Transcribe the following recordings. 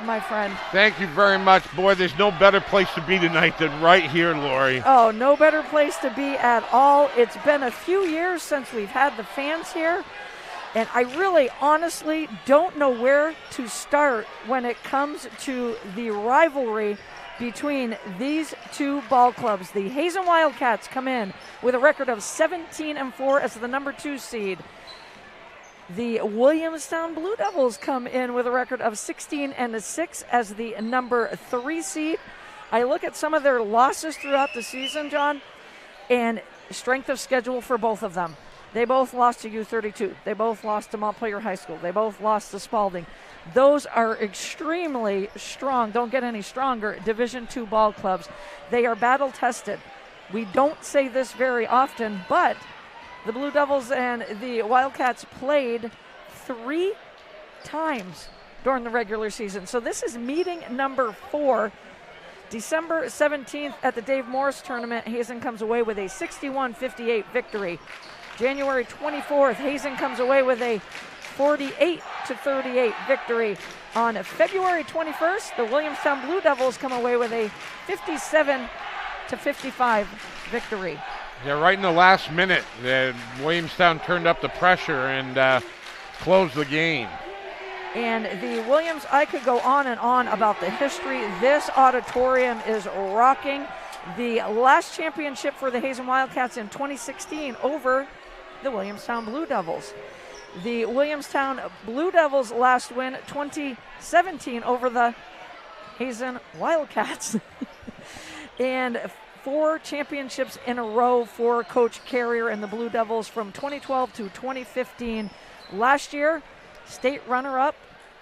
my friend. Thank you very much. Boy, there's no better place to be tonight than right here, Lori. Oh, no better place to be at all. It's been a few years since we've had the fans here, and I really honestly don't know where to start when it comes to the rivalry between these two ball clubs. The Hazen Wildcats come in with a record of 17-4 as the number 2 seed. The Williamstown Blue Devils come in with a record of 16-6 as the number 3 seed. I look at some of their losses throughout the season, John, and strength of schedule for both of them. They both lost to U32. They both lost to Montpelier High School. They both lost to Spalding. Those are extremely strong, don't get any stronger, Division II ball clubs. They are battle-tested. We don't say this very often, but the Blue Devils and the Wildcats played 3 times during the regular season. So this is meeting number 4. December 17th at the Dave Morris Tournament, Hazen comes away with a 61-58 victory. January 24th, Hazen comes away with a 48-38 victory. On February 21st, the Williamstown Blue Devils come away with a 57-55 victory. Yeah, right in the last minute, Williamstown turned up the pressure and closed the game. And the Williams, I could go on and on about the history. This auditorium is rocking. The last championship for the Hazen Wildcats in 2016 over the Williamstown Blue Devils. The Williamstown Blue Devils last win 2017 over the Hazen Wildcats. And 4 championships in a row for Coach Carrier and the Blue Devils from 2012 to 2015. Last year, state runner-up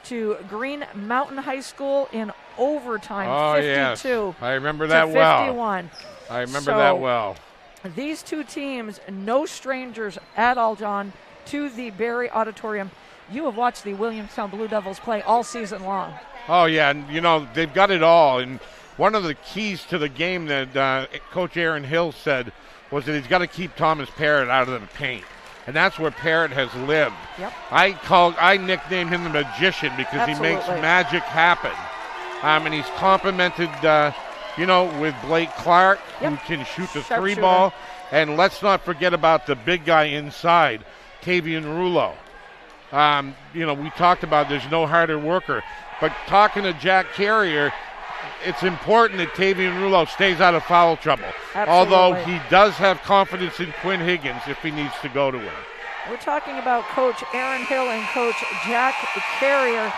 to Green Mountain High School in overtime, 52 yes. I remember to that 51. well. I remember that well. These two teams, no strangers at all, John, to the Barry Auditorium. You have watched the Williamstown Blue Devils play all season long. Oh, yeah, and, you know, they've got it all. And one of the keys to the game that Coach Aaron Hill said was that he's got to keep Thomas Parrott out of the paint. And that's where Parrott has lived. Yep. I nicknamed him the Magician because Absolutely. he makes magic happen. And he's complemented, with Blake Clark, Yep. who can shoot the Sharpshooter. 3-ball. And let's not forget about the big guy inside, Tavian Rulo. We talked about there's no harder worker. But talking to Jack Carrier, it's important that Tavian Rulo stays out of foul trouble. Absolutely. Although he does have confidence in Quinn Higgins if he needs to go to him. We're talking about Coach Aaron Hill and Coach Jack Carrier,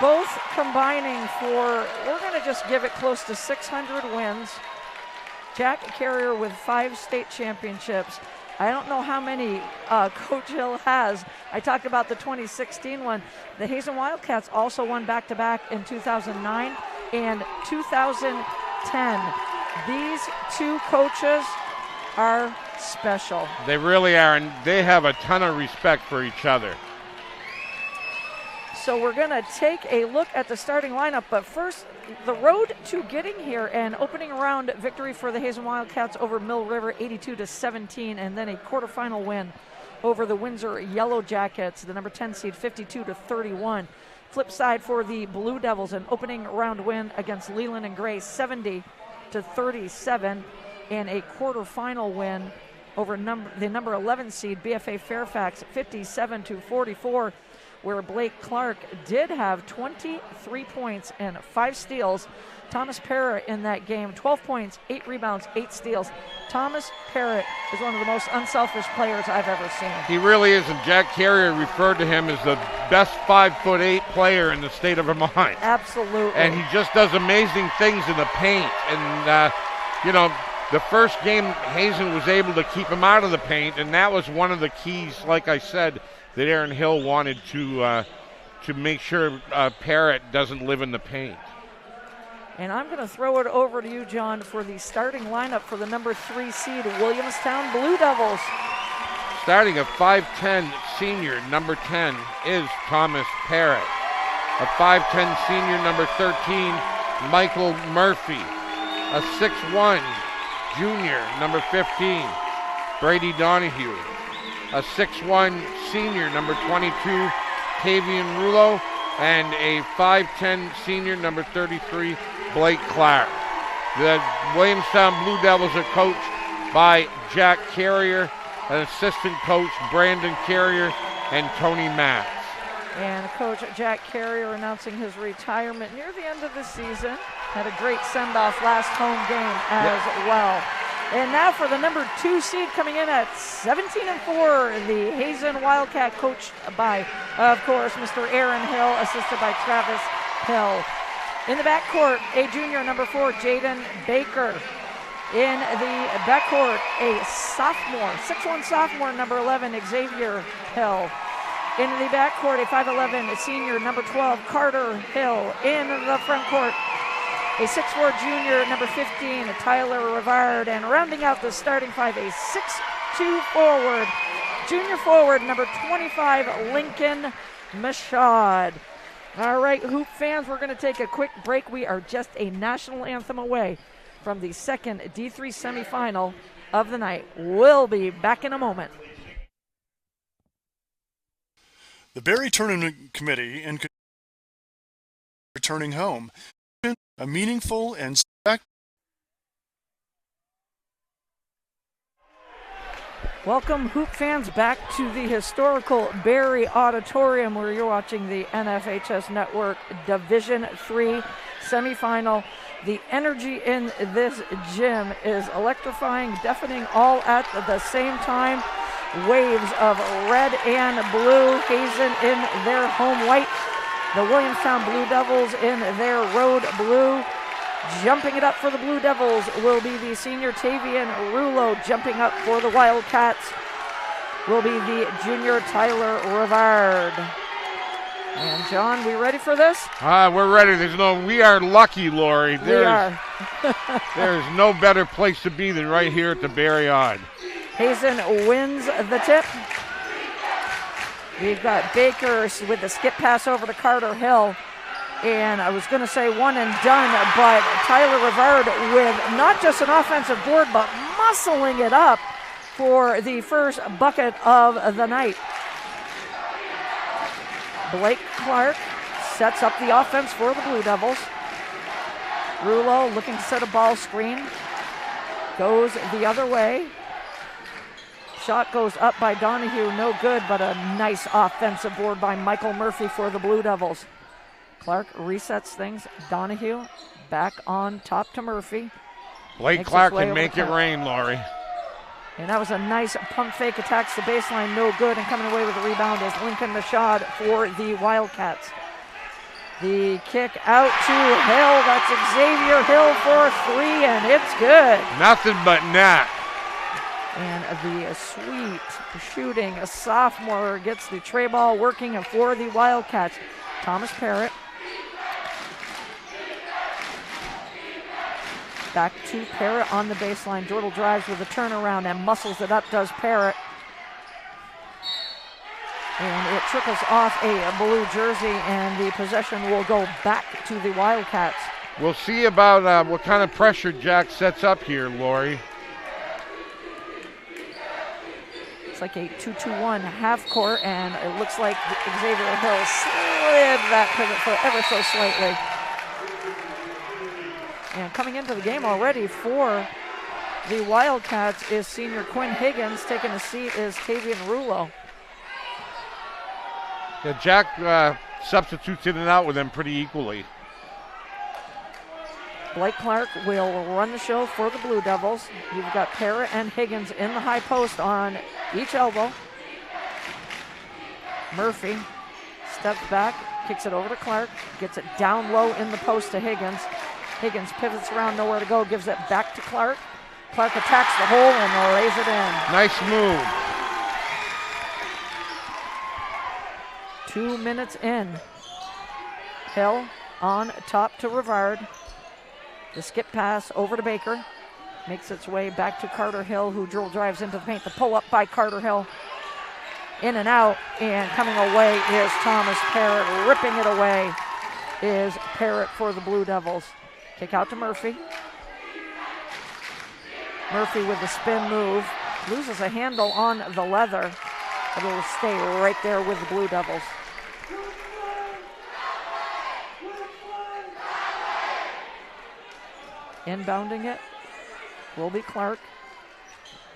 both combining for, we're going to just give it close to 600 wins. Jack Carrier with 5 state championships. I don't know how many Coach Hill has. I talked about the 2016 one. The Hazen Wildcats also won back-to-back in 2009 and 2010. These two coaches are special. They really are, and they have a ton of respect for each other. So we're going to take a look at the starting lineup, but first, the road to getting here, and opening round victory for the Hazen Wildcats over Mill River, 82-17, and then a quarterfinal win over the Windsor Yellow Jackets, the number 10 seed, 52-31. Flip side for the Blue Devils, an opening round win against Leland and Gray, 70-37, and a quarterfinal win over the number 11 seed, BFA Fairfax, 57-44. Where Blake Clark did have 23 points and 5 steals. Thomas Parrott in that game, 12 points, 8 rebounds, 8 steals. Thomas Parrott is one of the most unselfish players I've ever seen. He really is, and Jack Carrier referred to him as the best 5'8" player in the state of Vermont. Absolutely. And he just does amazing things in the paint. And, the first game, Hazen was able to keep him out of the paint, and that was one of the keys, like I said, that Aaron Hill wanted to make sure Parrott doesn't live in the paint. And I'm going to throw it over to you, John, for the starting lineup for the number 3 seed Williamstown Blue Devils. Starting a 5'10" senior, number 10, is Thomas Parrott. A 5'10" senior, number 13, Michael Murphy. A 6'1" junior, number 15, Brady Donahue. A 6'1" senior, number 22, Tavian Rulo. and a 5'10 senior, number 33, Blake Clark. The Williamstown Blue Devils are coached by Jack Carrier, an assistant coach, Brandon Carrier, and Tony Matz. And Coach Jack Carrier announcing his retirement near the end of the season. Had a great send-off last home game as well. And now for the number 2 seed coming in at 17-4, the Hazen Wildcat, coached by, of course, Mr. Aaron Hill, assisted by Travis Hill. In the backcourt, a junior, number 4, Jadon Baker. In the backcourt, a sophomore, 6'1 sophomore, number 11, Xavier Hill. In the backcourt, a 5'11 senior, number 12, Carter Hill. In the front court, a 6'4 junior, number 15, Tyler Rivard. And rounding out the starting five, a 6'2 forward, junior forward, number 25, Lincoln Mashad. All right, Hoop fans, we're going to take a quick break. We are just a national anthem away from the second D3 semifinal of the night. We'll be back in a moment. The Berry Tournament Committee and returning home, a meaningful and Welcome, Hoop fans, back to the historical Berry Auditorium where you're watching the NFHS Network Division III semifinal. The energy in this gym is electrifying, deafening all at the same time. Waves of red and blue, Hazen in their home white, the Williamstown Blue Devils in their road blue. Jumping it up for the Blue Devils will be the senior Tavian Rulo. Jumping up for the Wildcats will be the junior Tyler Rivard. And John, we ready for this? We're ready. We are lucky, Lori. We are. There's no better place to be than right here at the Berry Odd. Hazen wins the tip. We've got Baker with the skip pass over to Carter Hill. And I was going to say one and done, but Tyler Rivard with not just an offensive board, but muscling it up for the first bucket of the night. Blake Clark sets up the offense for the Blue Devils. Rulo looking to set a ball screen. Goes the other way. Shot goes up by Donahue, no good, but a nice offensive board by Michael Murphy for the Blue Devils. Clark resets things. Donahue back on top to Murphy. Blake Clark can make it rain, Laurie. And that was a nice pump fake, attacks the baseline, no good, and coming away with the rebound is Lincoln Mashad for the Wildcats. The kick out to Hill. That's Xavier Hill for 3, and it's good. Nothing but net. And the sweet shooting sophomore gets the tray ball working for the Wildcats. Thomas Parrott. Back to Parrott on the baseline. Jordan drives with a turnaround and muscles it up, does Parrott. And it trickles off a blue jersey, and the possession will go back to the Wildcats. We'll see about what kind of pressure Jack sets up here, Lori. It's like a 2-2-1 half court, and it looks like Xavier Hill slid that pivot foot ever so slightly. And coming into the game already for the Wildcats is senior Quinn Higgins. Taking a seat is Tavian Rulo. Yeah, Jack substitutes in and out with them pretty equally. Blake Clark will run the show for the Blue Devils. You've got Parrott and Higgins in the high post on each elbow. Murphy steps back, kicks it over to Clark, gets it down low in the post to Higgins. Higgins pivots around, nowhere to go, gives it back to Clark. Clark attacks the hole and lays it in. Nice move. 2 minutes in. Hill on top to Rivard. The skip pass over to Baker. Makes its way back to Carter Hill, who drill drives into the paint. The pull up by Carter Hill. In and out, and coming away is Thomas Parrott. Ripping it away is Parrott for the Blue Devils. Kick out to Murphy. Murphy with the spin move. Loses a handle on the leather, but it'll stay right there with the Blue Devils. Inbounding it will be Clark.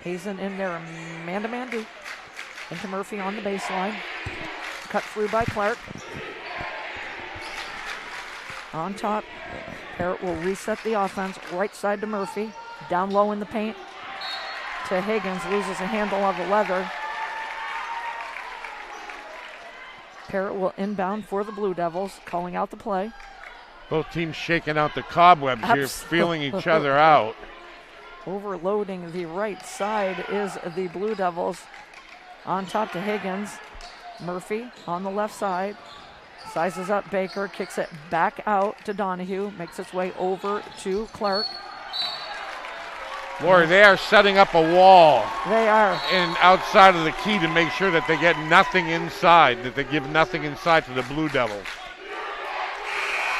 Hazen in there, man-to-man deep. Into Murphy on the baseline. Cut through by Clark. On top, Parrott will reset the offense. Right side to Murphy. Down low in the paint to Higgins. Loses a handle on the leather. Parrott will inbound for the Blue Devils, calling out the play. Both teams shaking out the cobwebs here, feeling each other out. Overloading the right side is the Blue Devils. On top to Higgins. Murphy on the left side. Sizes up Baker, kicks it back out to Donahue, makes its way over to Clark. Lori, they are setting up a wall. They are. And outside of the key to make sure that they get nothing inside, that they give nothing inside to the Blue Devils.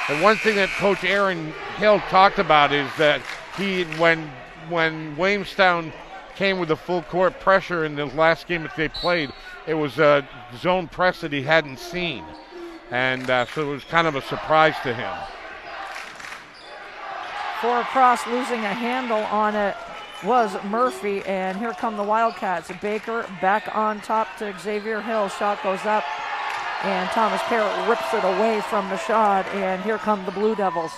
And one thing that Coach Aaron Hill talked about is that when Williamstown came with the full court pressure in the last game that they played, it was a zone press that he hadn't seen. And so it was kind of a surprise to him. 4 across, losing a handle on it was Murphy, and here come the Wildcats. Baker back on top to Xavier Hill. Shot goes up, and Thomas Parrott rips it away from Mashad, and here come the Blue Devils.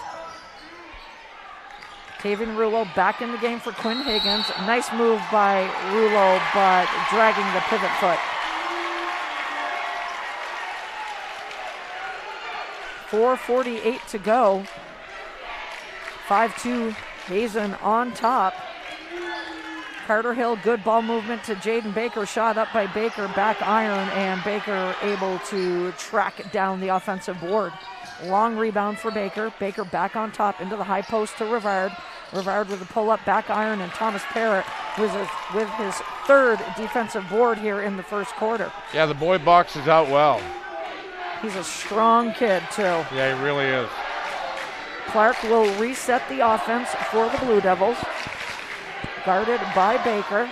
Tavian Rulo back in the game for Quinn Higgins. Nice move by Rulo, but dragging the pivot foot. 4:48 to go. 5-2, Hazen on top. Carter Hill, good ball movement to Jadon Baker. Shot up by Baker, back iron, and Baker able to track down the offensive board. Long rebound for Baker. Baker back on top into the high post to Rivard. Rivard with a pull-up back iron, and Thomas Parrott with his third defensive board here in the first quarter. Yeah, the boy boxes out well. He's a strong kid, too. Yeah, he really is. Clark will reset the offense for the Blue Devils. Guarded by Baker.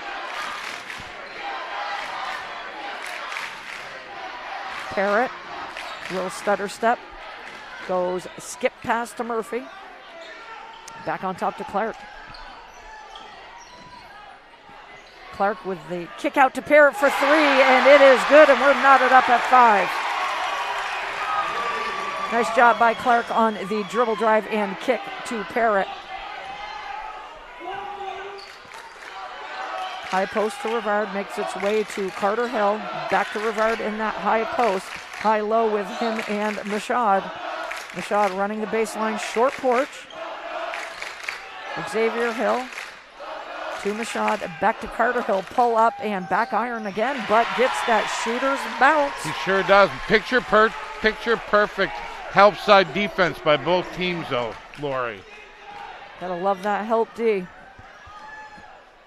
Parrott will stutter step. Goes skip pass to Murphy. Back on top to Clark. Clark with the kick out to Parrott for 3, and it is good, and we're knotted up at 5. Nice job by Clark on the dribble drive and kick to Parrott. High post to Rivard, makes its way to Carter Hill. Back to Rivard in that high post. High-low with him and Mashad. Mashad running the baseline, short porch. Xavier Hill to Mashad, back to Carter Hill, pull up and back iron again, but gets that shooter's bounce. He sure does. Picture perfect help side defense by both teams, though, Lori. Gotta love that help D.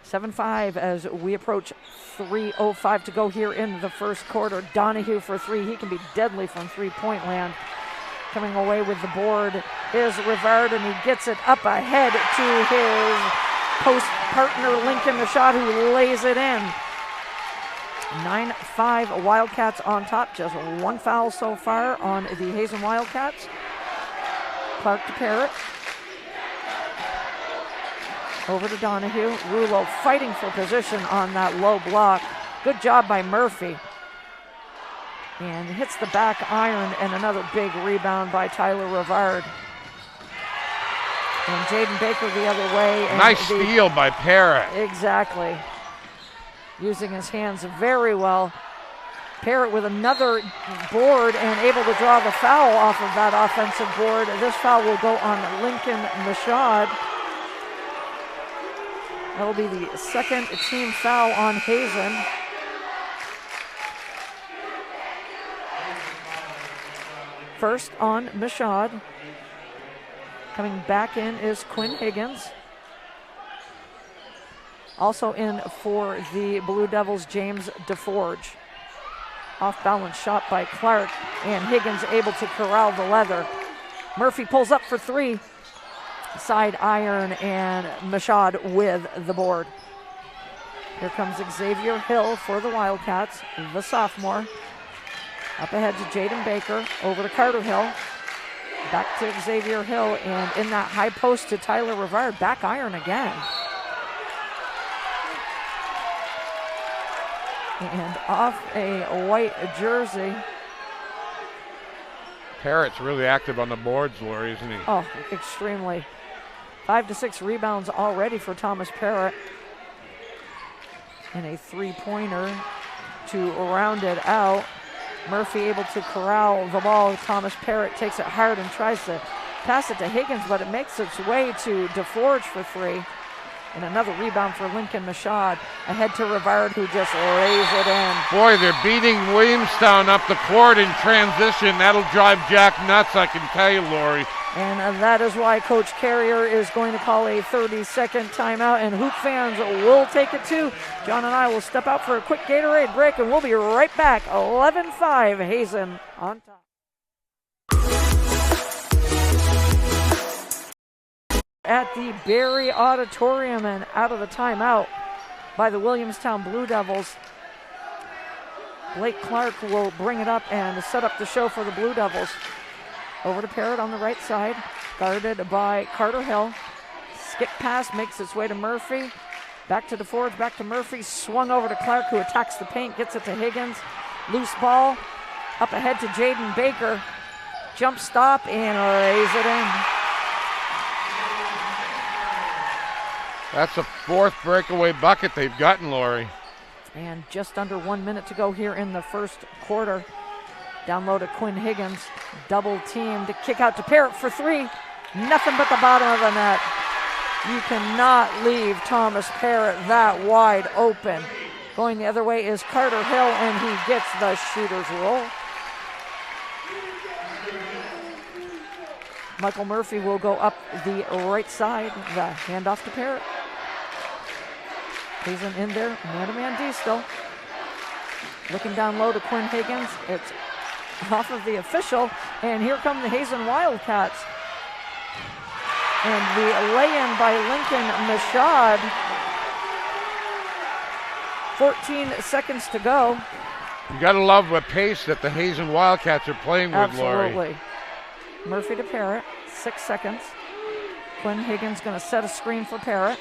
7-5 as we approach 3:05 to go here in the first quarter. Donahue for 3. He can be deadly from three-point land. Coming away with the board is Rivard, and he gets it up ahead to his post partner Lincoln Mashad, who lays it in. 9-5 Wildcats on top. Just 1 foul so far on the Hazen Wildcats. Clark to Parrott. Over to Donahue. Rulo fighting for position on that low block. Good job by Murphy. And hits the back iron, and another big rebound by Tyler Rivard. And Jadon Baker the other way. And nice steal by Parrott. Exactly. Using his hands very well. Parrott with another board and able to draw the foul off of that offensive board. This foul will go on Lincoln Mashad. That will be the second team foul on Hazen. First on Mashad. Coming back in is Quinn Higgins. Also in for the Blue Devils, James DeForge. Off balance shot by Clark, and Higgins able to corral the leather. Murphy pulls up for 3. Side iron, and Mashad with the board. Here comes Xavier Hill for the Wildcats, the sophomore. Up ahead to Jadon Baker, over to Carter Hill. Back to Xavier Hill, and in that high post to Tyler Rivard. Back iron again. And off a white jersey. Parrott's really active on the boards, Lori, isn't he? Oh, extremely. 5 to 6 rebounds already for Thomas Parrott. And a three-pointer to round it out. Murphy able to corral the ball. Thomas Parrott takes it hard and tries to pass it to Higgins, but it makes its way to DeForge for three. And another rebound for Lincoln Mashad. Ahead to Rivard, who just lays it in. Boy, they're beating Williamstown up the court in transition. That'll drive Jack nuts, I can tell you, Lori. And that is why Coach Carrier is going to call a 30-second timeout, and Hoop fans will take it too. John and I will step out for a quick Gatorade break, and we'll be right back. 11-5, Hazen on top. At the Barry Auditorium, and out of the timeout by the Williamstown Blue Devils. Blake Clark will bring it up and set up the show for the Blue Devils. Over to Parrott on the right side, guarded by Carter Hill. Skip pass makes its way to Murphy. Back to DeForge, back to Murphy. Swung over to Clark, who attacks the paint, gets it to Higgins. Loose ball, up ahead to Jadon Baker. Jump stop and lays it in. That's the fourth breakaway bucket they've gotten, Lori. And just under 1 minute to go here in the first quarter. Down low to Quinn Higgins, double teamed, kick out to Parrott for three. Nothing but the bottom of the net. You cannot leave Thomas Parrott that wide open. Going the other way is Carter Hill, and he gets the shooter's roll. Michael Murphy will go up the right side, the handoff to Parrott. Hazen in there, man-to-man D still. Looking down low to Quinn Higgins. It's off of the official, and here come the Hazen Wildcats. And the lay-in by Lincoln Mashad. 14 seconds to go. You gotta love the pace that the Hazen Wildcats are playing with, Lori. Absolutely. Murphy to Parrott, 6 seconds. Quinn Higgins gonna set a screen for Parrott.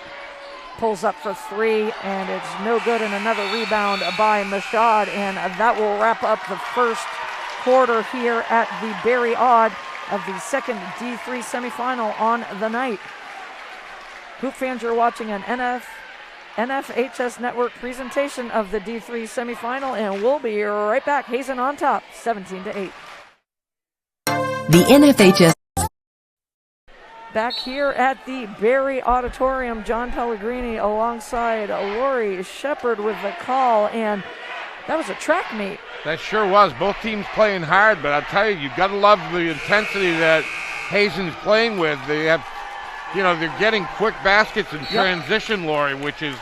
Pulls up for three, and it's no good, and another rebound by Mashad, and that will wrap up the first quarter here at the Barry Odd of the second D3 semifinal on the night. Hoop fans, you're watching an NFHS Network presentation of the D3 semifinal, and we'll be right back. Hazen on top, 17-8. The NFHS. Back here at the Barry Auditorium, John Pellegrini alongside Lori Shepard with the call, and that was a track meet. That sure was. Both teams playing hard, but I'll tell you, you've got to love the intensity that Hazen's playing with. They have, they're getting quick baskets in transition, Lori, which is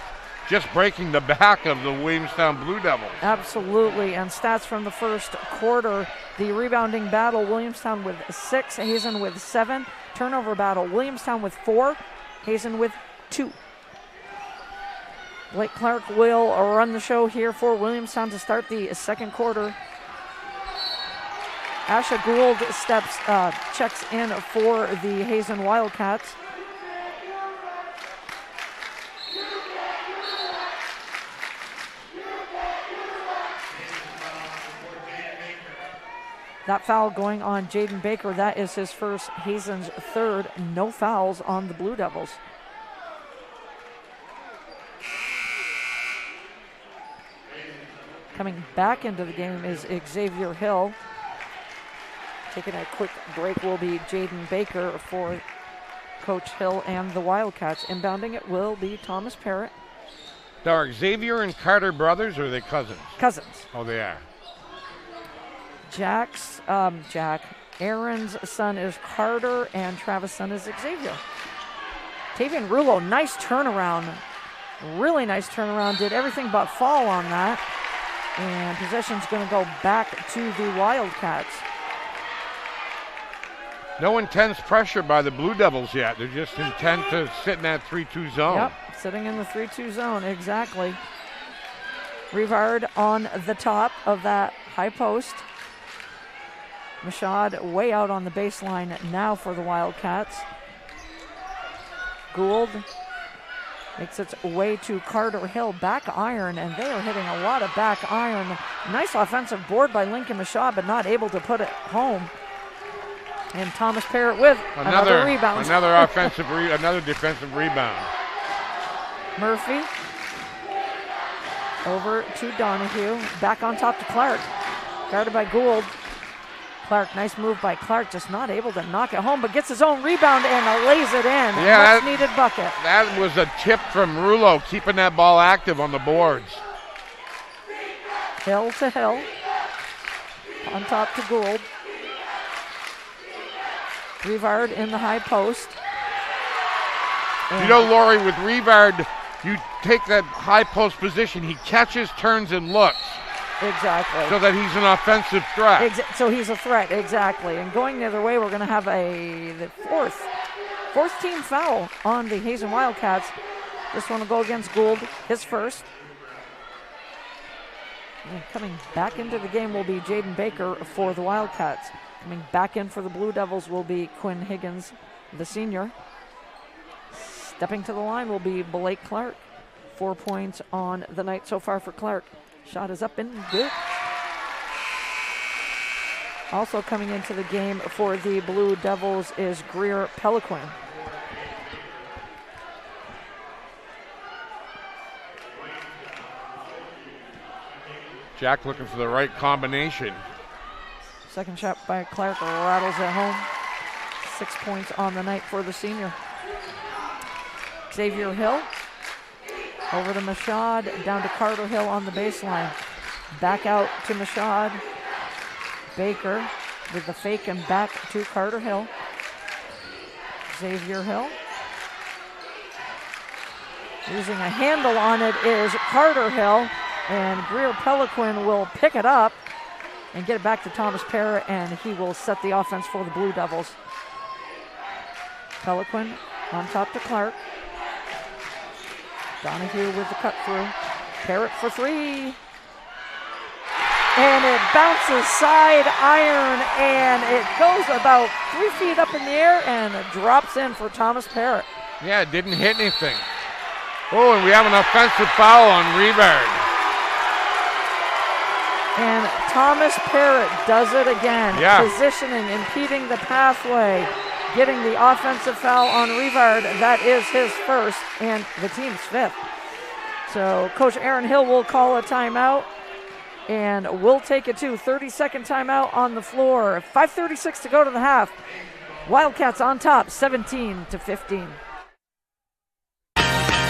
just breaking the back of the Williamstown Blue Devils. Absolutely, and stats from the first quarter, the rebounding battle, Williamstown with 6, Hazen with 7. Turnover battle, Williamstown with 4, Hazen with 2. Blake Clark will run the show here for Williamstown to start the second quarter. Asha Gould checks in for the Hazen Wildcats. That foul going on Jadon Baker. That is his first, Hazen's third. No fouls on the Blue Devils. Coming back into the game is Xavier Hill. Taking a quick break will be Jadon Baker for Coach Hill and the Wildcats. Inbounding it will be Thomas Parrott. Now, are Xavier and Carter brothers, or are they cousins? Cousins. Oh, they are. Aaron's son is Carter, and Travis' son is Xavier. Tavian Rulo, nice turnaround. Really nice turnaround. Did everything but fall on that. And possession's going to go back to the Wildcats. No intense pressure by the Blue Devils yet. They're just intent to sit in that 3-2 zone. Yep, sitting in the 3-2 zone, exactly. Rivard on the top of that high post. Mashad way out on the baseline now for the Wildcats. Gould makes its way to Carter Hill, back iron, and they are hitting a lot of back iron. Nice offensive board by Lincoln Mashad, but not able to put it home. And Thomas Parrott with another rebound. Another defensive rebound. Murphy over to Donahue, back on top to Clark, guarded by Gould. Clark, nice move by Clark, just not able to knock it home, but gets his own rebound and lays it in. Yeah, much needed bucket. That was a tip from Rulo, keeping that ball active on the boards. Hill to Hill, on top to Gould. Rivard in the high post. You know, Lori, with Rivard, you take that high post position, he catches, turns, and looks. Exactly. So that he's an offensive threat. So he's a threat, exactly. And going the other way, we're going to have the fourth team foul on the Hazen Wildcats. This one will go against Gould, his first. And coming back into the game will be Jadon Baker for the Wildcats. Coming back in for the Blue Devils will be Quinn Higgins, the senior. Stepping to the line will be Blake Clark. 4 points on the night so far for Clark. Shot is up and good. Also coming into the game for the Blue Devils is Greer Peliquin. Jack looking for the right combination. Second shot by Clark rattles it home. 6 points on the night for the senior. Xavier Hill over to Mashad, down to Carter Hill on the baseline. Back out to Mashad. Baker with the fake and back to Carter Hill. Xavier Hill. Using a handle on it is Carter Hill, and Greer Peliquin will pick it up and get it back to Thomas Parrott, and he will set the offense for the Blue Devils. Peliquin on top to Clark. Donahue with the cut through. Parrott for three. And it bounces side iron, and it goes about 3 feet up in the air and it drops in for Thomas Parrott. Yeah, it didn't hit anything. Oh, and we have an offensive foul on Rivard. And Thomas Parrott does it again. Yeah. Positioning, impeding the pathway, getting the offensive foul on Rivard. That is his first and the team's fifth. So Coach Aaron Hill will call a timeout, and we'll take it to 30-second timeout on the floor. 5:36 to go to the half. Wildcats on top, 17-15.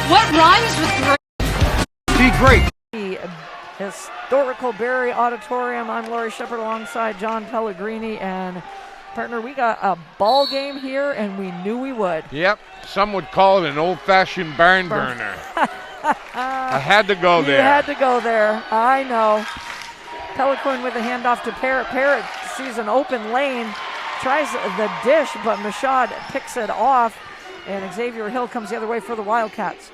What rhymes with great? Be great. The historical Barry Auditorium. I'm Lori Shepard alongside John Pellegrini, and partner, we got a ball game here, and we knew we would. Yep, some would call it an old-fashioned barn burner. I had to go there. You had to go there. I know. Peliquin with a handoff to Parrott. Parrott sees an open lane, tries the dish, but Mashad picks it off, and Xavier Hill comes the other way for the Wildcats.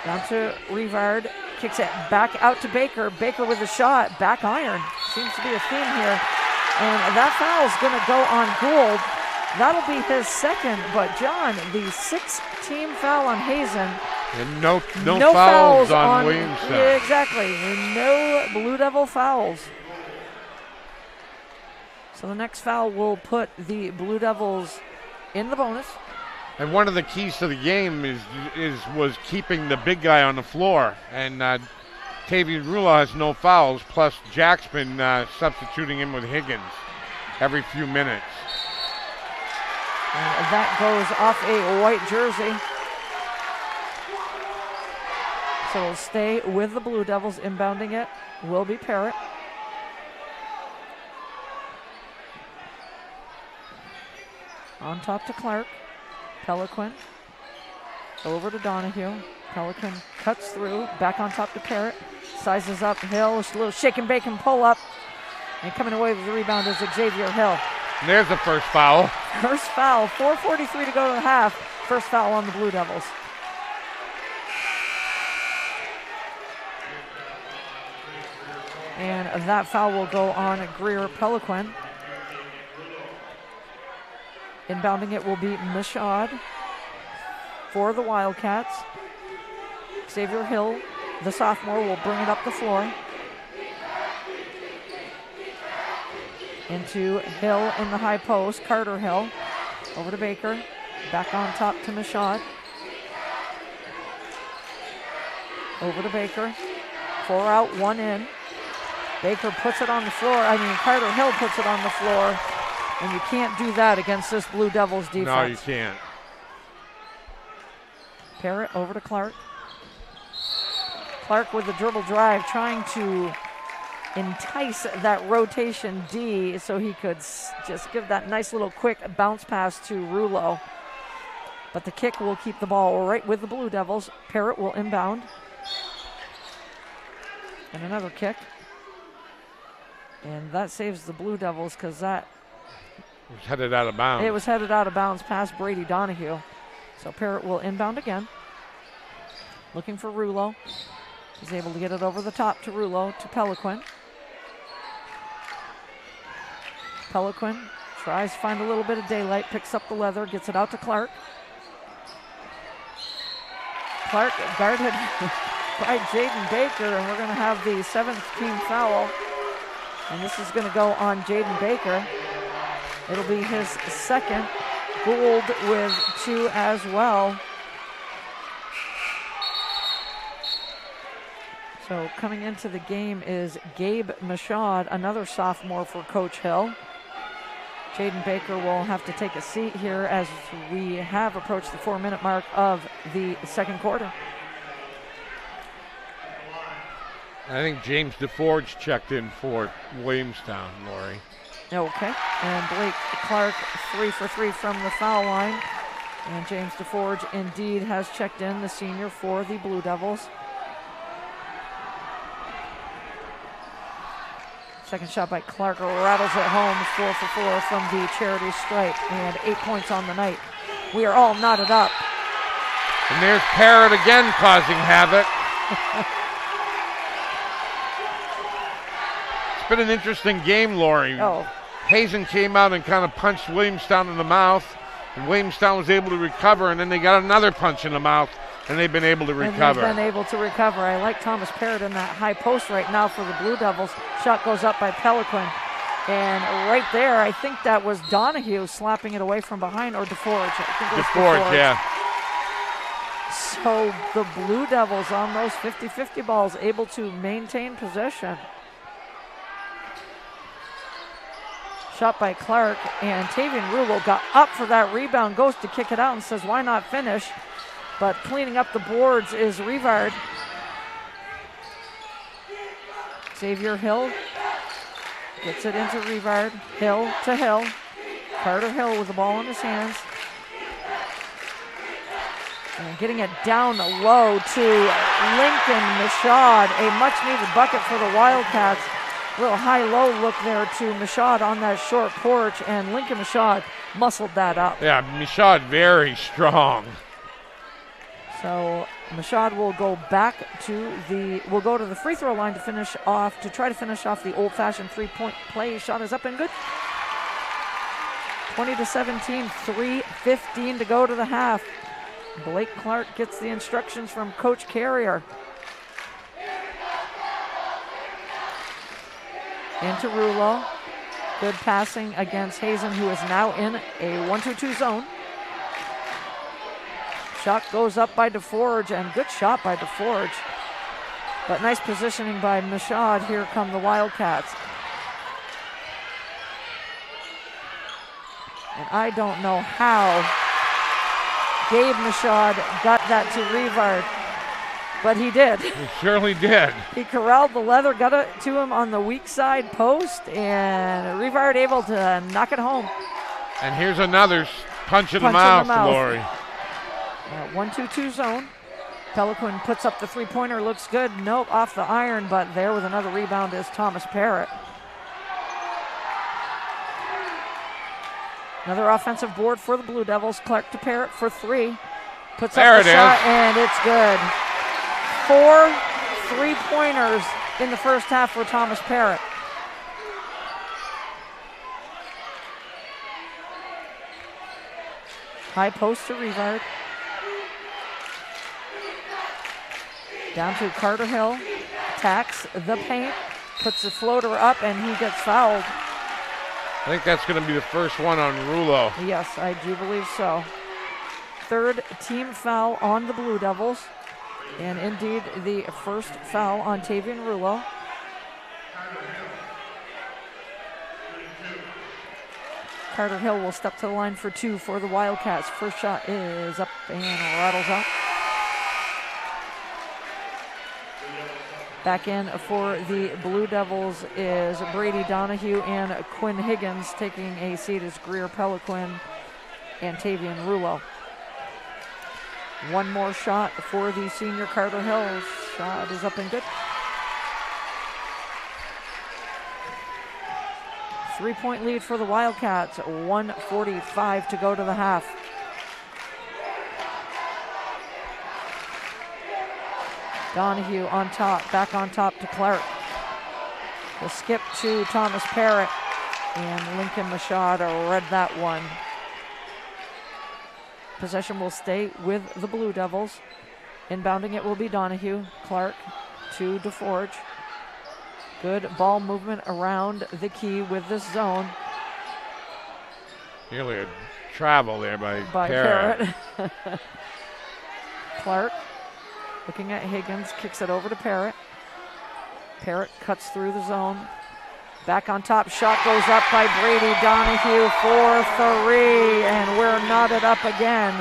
Down to Rivard, kicks it back out to Baker. Baker with a shot, back iron. Seems to be a theme here. And that foul's going to go on Gould. That'll be his second, but John, the sixth-team foul on Hazen. And no fouls on Williamstown. Yeah, exactly. No Blue Devil fouls. So the next foul will put the Blue Devils in the bonus. And one of the keys to the game was keeping the big guy on the floor. And Tavian Rula has no fouls, plus Jack's been substituting him with Higgins every few minutes. And that goes off a white jersey. So we'll stay with the Blue Devils. Inbounding it will be Parrott. On top to Clark. Peliquin. Over to Donahue. Peliquin cuts through. Back on top to Parrott. Sizes up Hill. A little shake and bake and pull up. And coming away with the rebound is Xavier Hill. And there's the first foul. First foul. 4:43 to go to the half. First foul on the Blue Devils. And that foul will go on Greer Peliquin. Inbounding it will be Michaud for the Wildcats. Xavier Hill, the sophomore, will bring it up the floor. Into Hill in the high post. Carter Hill over to Baker. Back on top to Michaud. Over to Baker. 4 out, 1 in. Baker puts it on the floor. Carter Hill puts it on the floor. And you can't do that against this Blue Devils defense. No, you can't. Parrott over to Clark. Clark with the dribble drive, trying to entice that rotation D so he could just give that nice little quick bounce pass to Rulo. But the kick will keep the ball right with the Blue Devils. Parrott will inbound. And another kick. And that saves the Blue Devils because that was headed out of bounds. It was headed out of bounds past Brady Donahue. So Parrott will inbound again. Looking for Rulo. He's able to get it over the top to Rulo, to Peliquin. Peliquin tries to find a little bit of daylight, picks up the leather, gets it out to Clark. Clark guarded by Jadon Baker, and we're going to have the 7th team foul. And this is going to go on Jadon Baker. It'll be his second. Gould with 2 as well. So coming into the game is Gabe Michaud, another sophomore for Coach Hill. Jadon Baker will have to take a seat here as we have approached the 4-minute mark of the second quarter. I think James DeForge checked in for Williamstown, Lori. Okay, and Blake Clark 3 for 3 from the foul line. And James DeForge indeed has checked in, the senior for the Blue Devils. Second shot by Clark rattles it home, 4 for 4 from the charity stripe, and 8 points on the night. We are all knotted up. And there's Parrott again causing havoc. It's been an interesting game, Lori. Oh. Hazen came out and kind of punched Williamstown in the mouth, and Williamstown was able to recover, and then they got another punch in the mouth, and they've been able to recover. And they've been able to recover. I like Thomas Parrott in that high post right now for the Blue Devils. Shot goes up by Peliquin. And right there, I think that was Donahue slapping it away from behind, or DeForge. I think it was DeForge, yeah. So the Blue Devils on those 50-50 balls able to maintain possession. Shot by Clark, and Tavian Rulo got up for that rebound, goes to kick it out and says, why not finish? But cleaning up the boards is Rivard. Xavier Hill gets it into Rivard. Hill to Hill. Carter Hill with the ball in his hands. And getting it down low to Lincoln Michaud. A much-needed bucket for the Wildcats. Little high-low look there to Michaud on that short porch, and Lincoln Michaud muscled that up. Yeah, Michaud very strong. So Michaud will go back to the free throw line to try to finish off the old-fashioned three-point play. Shot is up and good. 20-17, 3:15 to go to the half. Blake Clark gets the instructions from Coach Carrier. Into Rulo. Good passing against Hazen, who is now in a 1-2-2 zone. Shot goes up by DeForge, and good shot by DeForge. But nice positioning by Michaud. Here come the Wildcats. And I don't know how Gabe Michaud got that to Rivard, but he did. He surely did. He corralled the leather, got it to him on the weak side post, and Rivard able to knock it home. And here's another punch in the mouth, Lori. 1-2-2 zone. Peliquin puts up the three-pointer, looks good. Nope, off the iron, but there with another rebound is Thomas Parrott. Another offensive board for the Blue Devils. Clark to Parrott for 3. Puts up the shot, and it's good. 4 3-pointers in the first half for Thomas Parrott. High post to Rivard. Down to Carter Hill. Attacks the paint. Puts the floater up, and he gets fouled. I think that's going to be the first one on Rulo. Yes, I do believe so. Third team foul on the Blue Devils. And indeed, the first foul on Tavian Rulo. Carter Hill will step to the line for 2 for the Wildcats. First shot is up and rattles out. Back in for the Blue Devils is Brady Donahue and Quinn Higgins. Taking a seat is Greer Peliquin and Tavian Rulo. One more shot for the senior Carter Hill. Shot is up and good. 3-point lead for the Wildcats. 1:45 to go to the half. Donahue on top, back on top to Clark. The skip to Thomas Parrott, and Lincoln Machad read that one. Possession will stay with the Blue Devils. Inbounding it will be Donahue. Clark to DeForge. Good ball movement around the key with this zone. Nearly a travel there by Parrott. Clark looking at Higgins, kicks it over to Parrott. Parrott cuts through the zone. Back on top, shot goes up by Brady Donahue for 3, and we're knotted up again.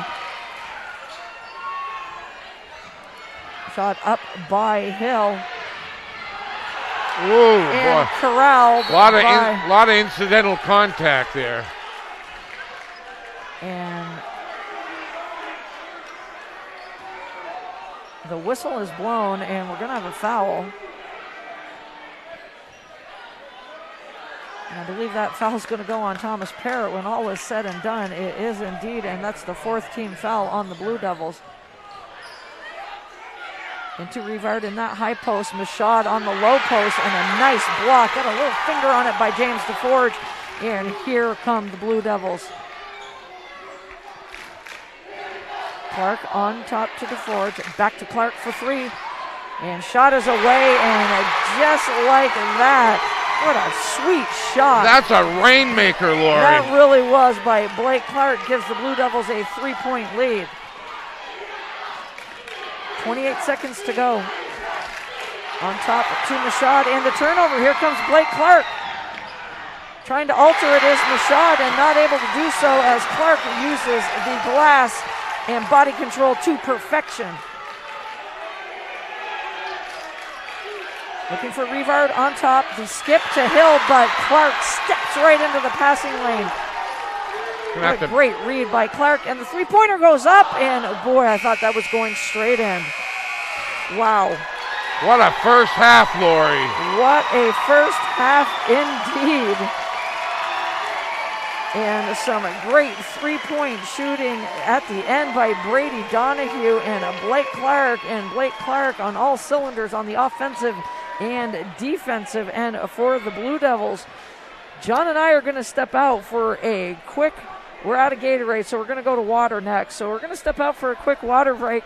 Shot up by Hill. Ooh, and boy. corralled. A lot of incidental contact there. And the whistle is blown, and we're going to have a foul. And I believe that foul is going to go on Thomas Parrott when all is said and done. It is indeed, and that's the 4th team foul on the Blue Devils. Into Rivard in that high post. Machad on the low post, and a nice block. Got a little finger on it by James DeForge. And here come the Blue Devils. Clark on top to DeForge. Back to Clark for 3. And shot is away, and just like that. What a sweet shot. That's a rainmaker, Lori. That really was by Blake Clark. Gives the Blue Devils a 3-point lead. 28 seconds to go. On top to Machad, and the turnover. Here comes Blake Clark. Trying to alter it is Machad, and not able to do so as Clark uses the glass and body control to perfection. Looking for Rivard on top. The skip to Hill, but Clark steps right into the passing lane. What a great read by Clark, and the 3-pointer goes up, and boy, I thought that was going straight in. Wow. What a first half, Lori. What a first half indeed. And some great 3-point shooting at the end by Brady Donahue and Blake Clark. And Blake Clark on all cylinders on the offensive and defensive end for the Blue Devils. John and I are going to step out for a quick, we're out of Gatorade, so we're going to go to water next. So we're going to step out for a quick water break.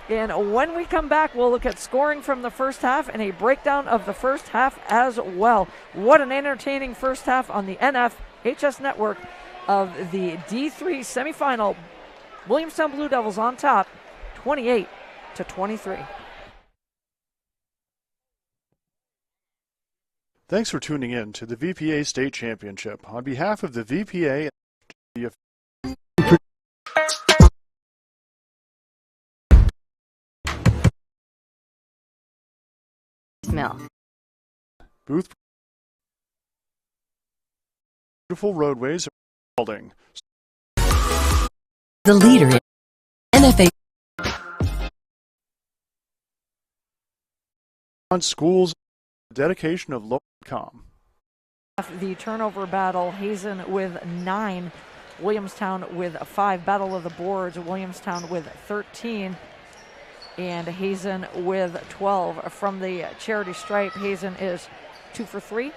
And when we come back, we'll look at scoring from the first half and a breakdown of the first half as well. What an entertaining first half on the NFHS network of the D3 semifinal. Williamstown Blue Devils on top, 28-23. Thanks for tuning in to the VPA State Championship. On behalf of the VPA, Smell. Booth, beautiful roadways, building. The leader in NFA. On schools, dedication of low-income. The turnover battle, Hazen with 9, Williamstown with 5. Battle of the boards, Williamstown with 13. and Hazen with 12. From the charity stripe, Hazen is 2 for 3.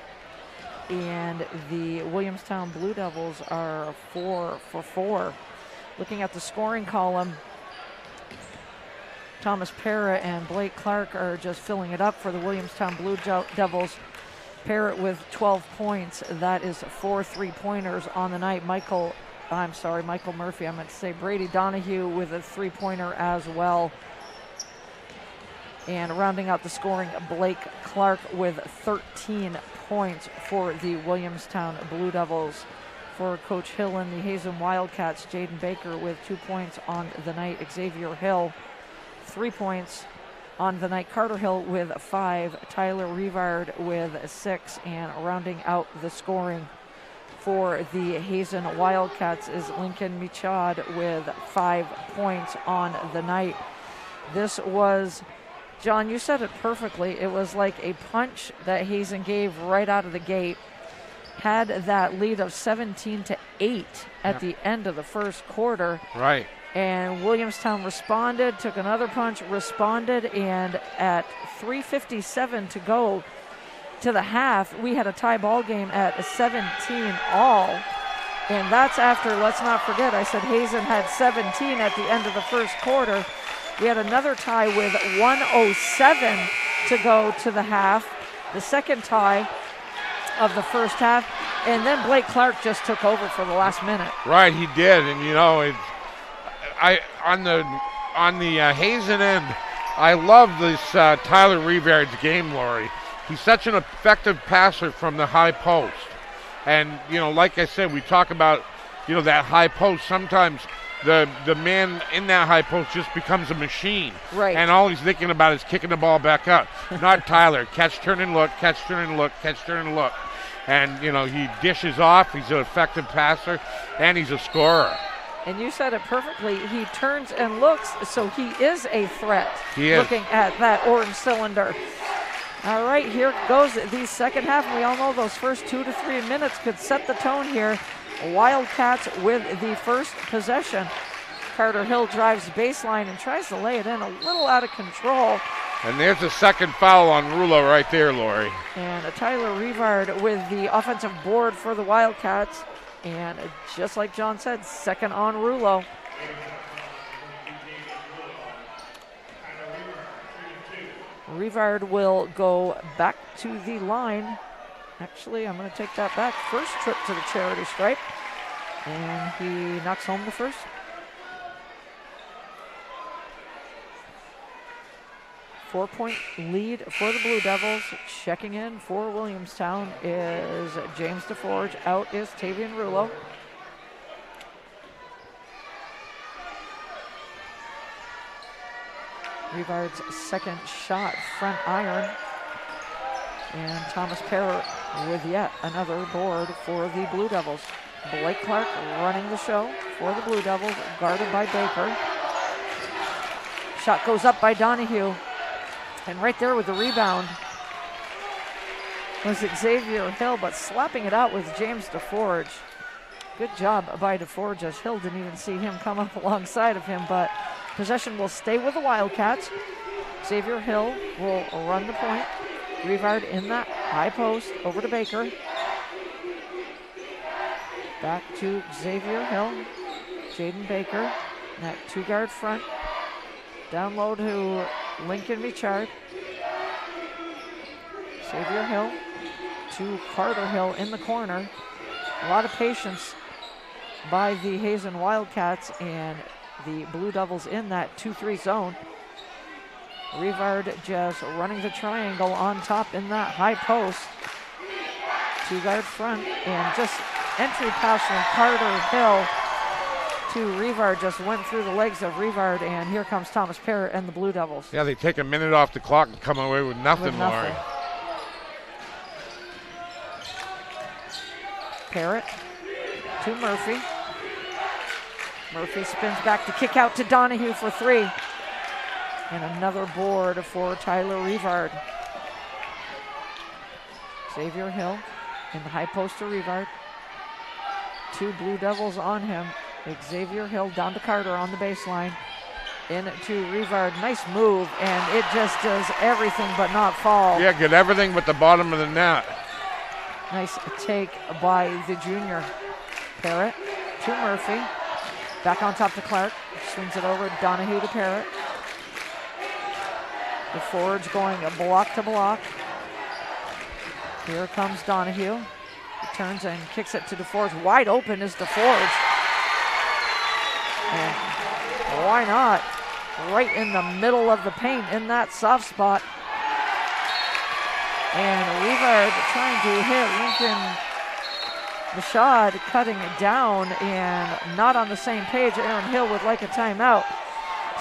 And the Williamstown Blue Devils are 4 for 4. Looking at the scoring column, Thomas Parrott and Blake Clark are just filling it up for the Williamstown Blue Devils. Parrott with 12 points. That is 4 3-pointers on the night. Michael Murphy, I meant to say Brady Donahue with a 3-pointer as well. And rounding out the scoring, Blake Clark with 13 points for the Williamstown Blue Devils. For Coach Hill and the Hazen Wildcats, Jadon Baker with 2 points on the night. Xavier Hill, 3 points on the night. Carter Hill with 5. Tyler Rivard with 6. And rounding out the scoring for the Hazen Wildcats is Lincoln Michaud with 5 points on the night. This was, John, you said it perfectly. It was like a punch that Hazen gave right out of the gate. Had that lead of 17-8 at the end of the first quarter. Right. And Williamstown responded, took another punch, responded, and at 3:57 to go to the half, we had a tie ball game at 17 all. And that's after, let's not forget, I said Hazen had 17 at the end of the first quarter. We had another tie with 1:07 to go to the half, the second tie of the first half, and then Blake Clark just took over for the last minute. Right, he did, and you know, on the Hazen end, I love this Tyler Rivard's game, Lori. He's such an effective passer from the high post, and you know, like I said, we talk about, you know, that high post. Sometimes the man in that high post just becomes a machine. Right. And all he's thinking about is kicking the ball back up. Not Tyler. Catch, turn, and look, catch, turn, and look, catch, turn, and look. And, you know, he dishes off. He's an effective passer, and he's a scorer. And you said it perfectly. He turns and looks, so he is a threat. He is. Looking at that orange cylinder. All right, here goes the second half. We all know those first 2 to 3 minutes could set the tone here. Wildcats with the first possession. Carter Hill drives baseline and tries to lay it in, a little out of control. And there's a second foul on Rulo right there, Lori. And Tyler Rivard with the offensive board for the Wildcats. And just like John said, second on Rulo. Rivard will go back to the line. Actually, I'm going to take that back. First trip to the charity stripe. And he knocks home the first. Four-point lead for the Blue Devils. Checking in for Williamstown is James DeForge. Out is Tavian Rulo. Rivard's second shot, front iron. And Thomas Parrott with yet another board for the Blue Devils. Blake Clark running the show for the Blue Devils, guarded by Baker. Shot goes up by Donahue. And right there with the rebound was Xavier Hill, but slapping it out with James DeForge. Good job by DeForge, as Hill didn't even see him come up alongside of him, but possession will stay with the Wildcats. Xavier Hill will run the point. Rivard in that high post, over to Baker. Back to Xavier Hill. Jadon Baker, that two-guard front. Down low to Lincoln Richard. Xavier Hill to Carter Hill in the corner. A lot of patience by the Hazen Wildcats, and the Blue Devils in that 2-3 zone. Rivard just running the triangle on top in that high post. Two-guard front, and just entry pass from Carter Hill to Rivard just went through the legs of Rivard, and here comes Thomas Parrott and the Blue Devils. Yeah, they take a minute off the clock and come away with nothing, Laurie. Parrott to Murphy. Murphy spins back to kick out to Donahue for three. And another board for Tyler Rivard. Xavier Hill in the high post to Rivard. Two Blue Devils on him. Xavier Hill down to Carter on the baseline. into Rivard. Nice move, and it just does everything but not fall. Yeah, get everything but the bottom of the net. Nice take by the junior. Parrott to Murphy. Back on top to Clark. Swings it over. Donahue to Parrott. The forwards going block to block. Here comes Donahue. He turns and kicks it to DeForge. Wide open is DeForge. And why not? Right in the middle of the paint in that soft spot. And Rivard trying to hit Lincoln Mashad, cutting it down and not on the same page. Aaron Hill would like a timeout.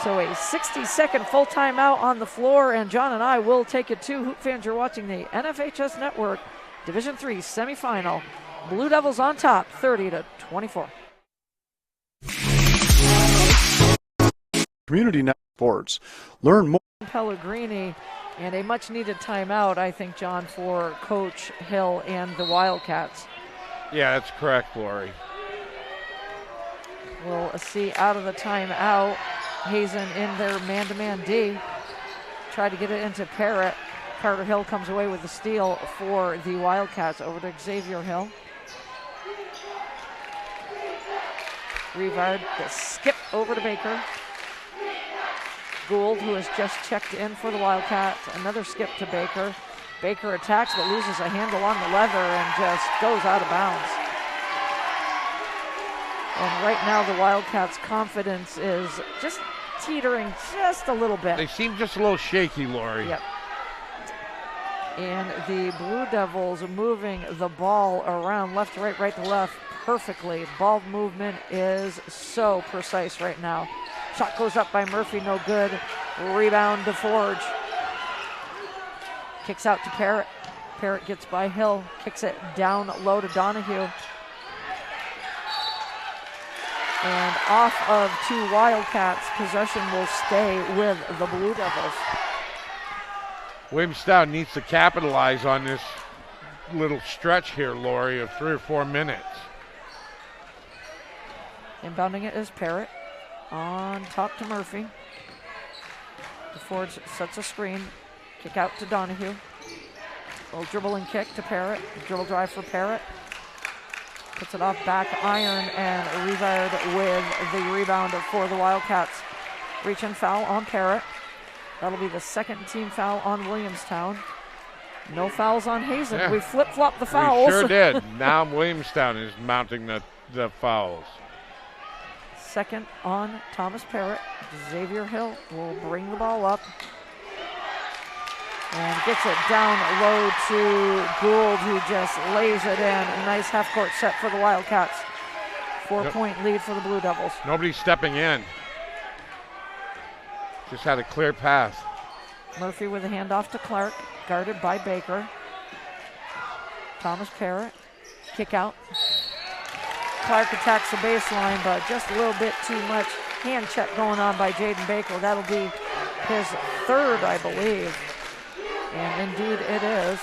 So a 60-second full timeout on the floor, and John and I will take it to Hoop fans. You're watching the NFHS Network Division III semifinal. Blue Devils on top, 30-24. Community Net Sports. Learn more. Pellegrini, and a much-needed timeout, I think, John, for Coach Hill and the Wildcats. Yeah, that's correct, Lori. We'll see out of the timeout. Hazen in their man-to-man D. Try to get it into Parrott. Carter Hill comes away with the steal for the Wildcats. Over to Xavier Hill. Rivard, the skip over to Baker. Gould, who has just checked in for the Wildcats. Another skip to Baker. Baker attacks but loses a handle on the leather and just goes out of bounds. And right now the Wildcats' confidence is just teetering just a little bit. They seem just a little shaky, Lori. Yep. And the Blue Devils moving the ball around left to right, right to left perfectly. Ball movement is so precise right now. Shot goes up by Murphy, no good. Rebound to Forge. Kicks out to Parrott. Parrott gets by Hill, kicks it down low to Donahue. And off of two Wildcats, possession will stay with the Blue Devils. Williamstown needs to capitalize on this little stretch here, Lori, of 3 or 4 minutes. Inbounding it is Parrott. On top to Murphy. DeForge sets a screen. Kick out to Donahue. Little dribble and kick to Parrott. Dribble drive for Parrott. Puts it off back iron, and Rivard with the rebound for the Wildcats. Reach and foul on Parrott. That'll be the second team foul on Williamstown. No fouls on Hazen. Yeah. We flip-flopped the fouls. We sure did. Now Williamstown is mounting the fouls. Second on Thomas Parrott. Xavier Hill will bring the ball up and gets it down low to Gould, who just lays it in. A nice half-court set for the Wildcats. 4-point lead for the Blue Devils. Nobody's stepping in. Just had a clear path. Murphy with a handoff to Clark, guarded by Baker. Thomas Parrott, kick out. Clark attacks the baseline, but just a little bit too much hand check going on by Jadon Baker. That'll be his third, I believe. And indeed it is.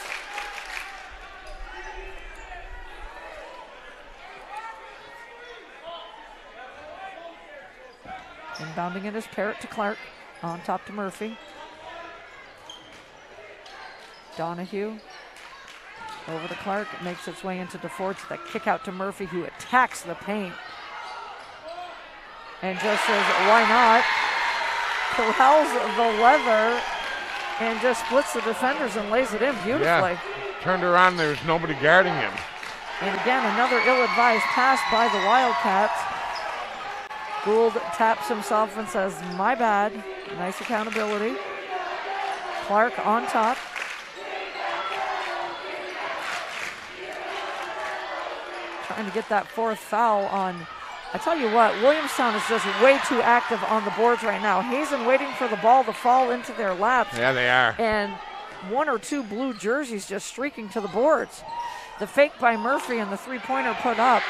Inbounding it is Parrott to Clark. On top to Murphy. Donahue. Over to Clark. It makes its way into DeForge. The kick out to Murphy, who attacks the paint. And just says, why not? Corrals the leather and just splits the defenders and lays it in beautifully. Yeah. Turned around, there's nobody guarding him. And again, another ill-advised pass by the Wildcats. Gould taps himself and says, my bad. Nice accountability. Clark on top. Trying to get that fourth foul on. I tell you what, Williamstown is just way too active on the boards right now. Hazen waiting for the ball to fall into their laps. Yeah, they are. And one or two blue jerseys just streaking to the boards. The fake by Murphy and the three-pointer put up.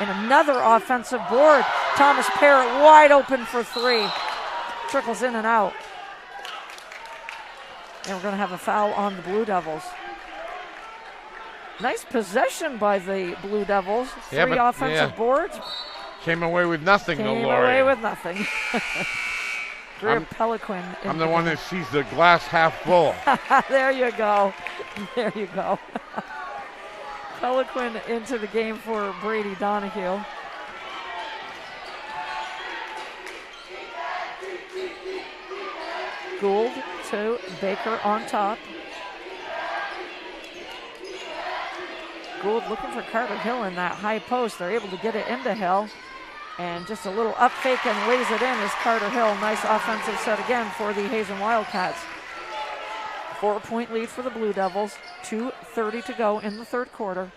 And another offensive board. Thomas Parrott wide open for three. Trickles in and out. And we're going to have a foul on the Blue Devils. Nice possession by the Blue Devils. Three offensive boards. Came away with nothing, though, Lori. Came away with nothing. Greer Peliquin. I'm the one that sees the glass half full. There you go. There you go. Peliquin into the game for Brady Donahue. Gould to Baker on top. Gould looking for Carter Hill in that high post. They're able to get it into Hill. And just a little up fake and lays it in is Carter Hill. Nice offensive set again for the Hazen Wildcats. 4-point lead for the Blue Devils. 2:30 to go in the third quarter.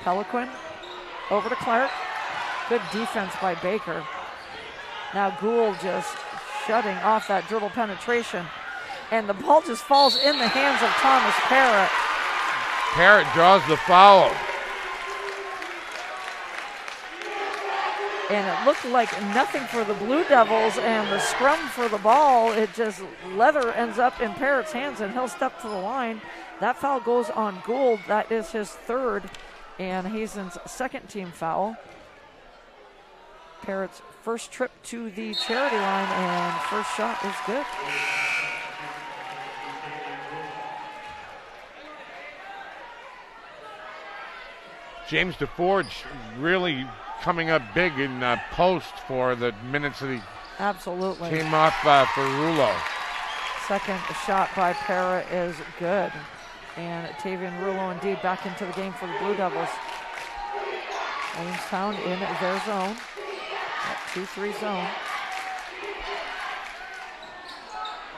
Peliquin over to Clark. Good defense by Baker. Now Gould just shutting off that dribble penetration. And the ball just falls in the hands of Thomas Parrott. Parrott draws the foul. And it looked like nothing for the Blue Devils, and the scrum for the ball, it just leather ends up in Parrott's hands, and he'll step to the line. That foul goes on Gould. That is his third and Hazen's second team foul. Parrott's first trip to the charity line, and first shot is good. James DeForge really coming up big in post for the minutes that he Absolutely came off for Rulo. Second shot by Parrott is good. And Tavian Rulo indeed back into the game for the Blue Devils. Williamstown in their zone. That 2-3 zone.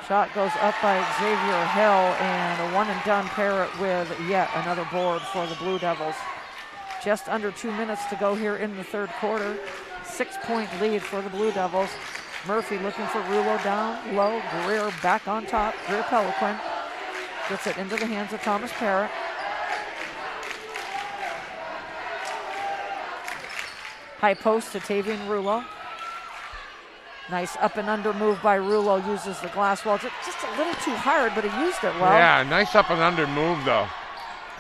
Shot goes up by Xavier Hill, and a one and done. Parrott with yet another board for the Blue Devils. Just under 2 minutes to go here in the third quarter. 6-point lead for the Blue Devils. Murphy looking for Rulo down low. Greer back on top. Greer Peliquin gets it into the hands of Thomas Parrott. High post to Tavian Rulo. Nice up and under move by Rulo. Uses the glass wall. Just a little too hard, but he used it well. Yeah, nice up and under move though.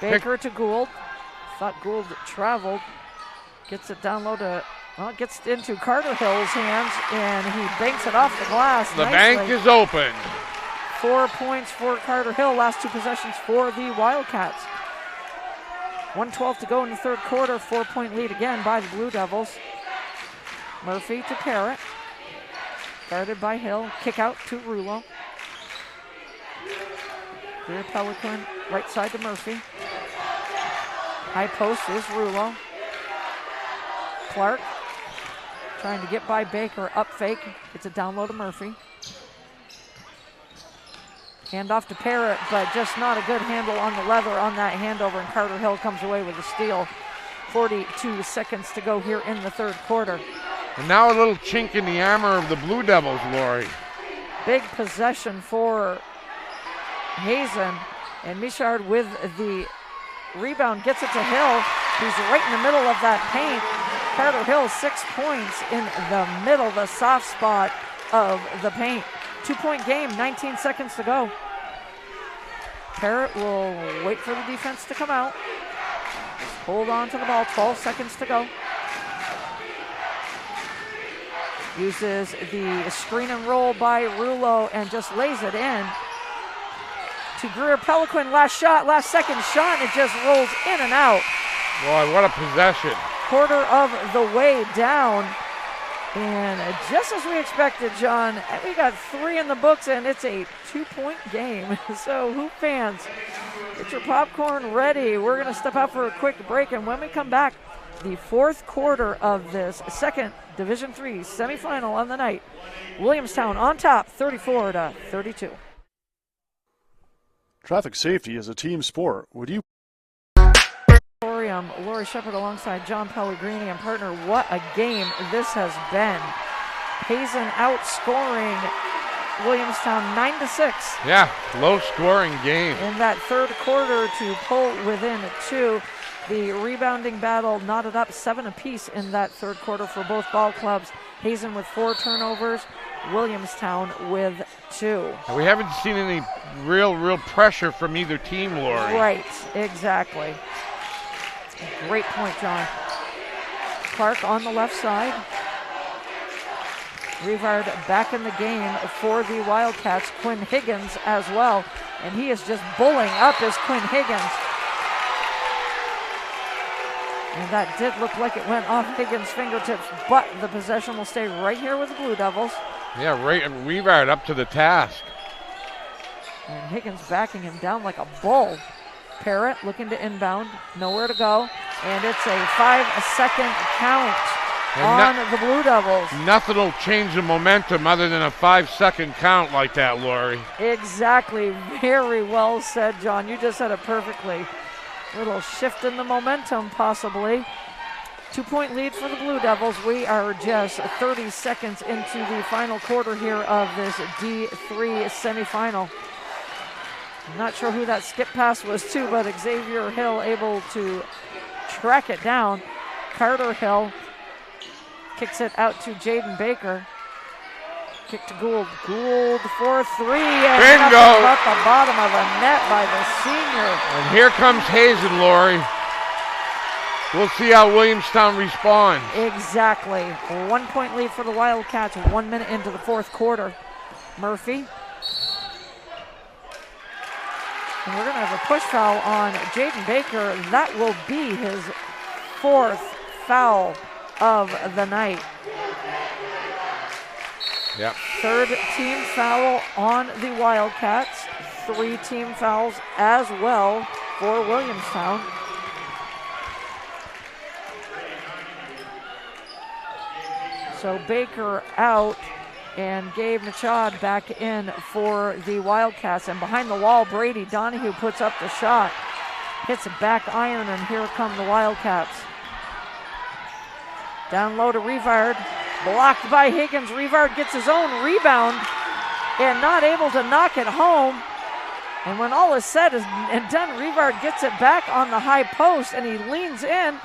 Baker to Gould. Thought Gould traveled. Gets it down low to, well, it gets into Carter Hill's hands, and he banks it off the glass The nicely. bank is open. 4 points for Carter Hill. Last two possessions for the Wildcats. 1:12 to go in the third quarter. 4-point lead again by the Blue Devils. Murphy to Parrott. Guarded by Hill. Kick out to Rulo. Greer Peliquin, right side to Murphy. High post is Rulo. Clark trying to get by Baker. Up fake. It's a down low to Murphy. Hand off to Parrott, but just not a good handle on the leather on that handover, and Carter Hill comes away with a steal. 42 seconds to go here in the third quarter. And now a little chink in the armor of the Blue Devils, Lori. Big possession for Hazen, and Michard with the rebound gets it to Hill. He's right in the middle of that paint. Carter Hill 6 points in the middle, the soft spot of the paint. 2-point game, 19 seconds to go. Parrott will wait for the defense to come out. Hold on to the ball, 12 seconds to go. Uses the screen and roll by Rulo and just lays it in. To Greer Peliquin, last second shot, and it just rolls in and out. Boy, what a possession. Quarter of the way down. And just as we expected, John, we got 3 in the books, and it's a 2-point game. So, Hoop fans, get your popcorn ready. We're going to step out for a quick break, and when we come back, the fourth quarter of this second Division III semifinal of the night. Williamstown on top, 34-32. Traffic safety is a team sport. Would you? Lori Shepard alongside John Pellegrini and partner. What a game this has been. Hazen outscoring Williamstown 9-6. Yeah, low scoring game. In that third quarter to pull within 2. The rebounding battle knotted up 7 apiece in that third quarter for both ball clubs. Hazen with 4 turnovers, Williamstown with 2. And we haven't seen any real pressure from either team, Lori. Right, exactly. Great point, John. Clark on the left side. Rivard back in the game for the Wildcats. Quinn Higgins as well. And he is just bullying up as Quinn Higgins. And that did look like it went off Higgins' fingertips, but the possession will stay right here with the Blue Devils. Yeah, right, and Rivard up to the task. And Higgins backing him down like a bull. Parrott looking to inbound, nowhere to go. And it's a 5-second count on the Blue Devils. Nothing will change the momentum other than a 5-second count like that, Lori. Exactly, very well said, John. You just said it perfectly. Little shift in the momentum, possibly. 2-point lead for the Blue Devils. We are just 30 seconds into the final quarter here of this D3 semifinal. I'm not sure who that skip pass was to, but Xavier Hill able to track it down. Carter Hill kicks it out to Jadon Baker. Kick to Gould. Gould for three. And bingo! At the bottom of the net by the senior. And here comes Hazen, Lori. We'll see how Williamstown responds. Exactly. 1-point lead for the Wildcats. 1 minute into the fourth quarter. Murphy. And we're going to have a push foul on Jadon Baker. That will be his 4th foul of the night. Yep. 3rd team foul on the Wildcats. 3 team fouls as well for Williamstown. So Baker out and Gabe Nachad back in for the Wildcats. And behind the wall, Brady Donahue puts up the shot. Hits a back iron, and here come the Wildcats. Down low to Rivard. Blocked by Higgins. Rivard gets his own rebound and not able to knock it home. And when all is said and done, Rivard gets it back on the high post, and he leans in.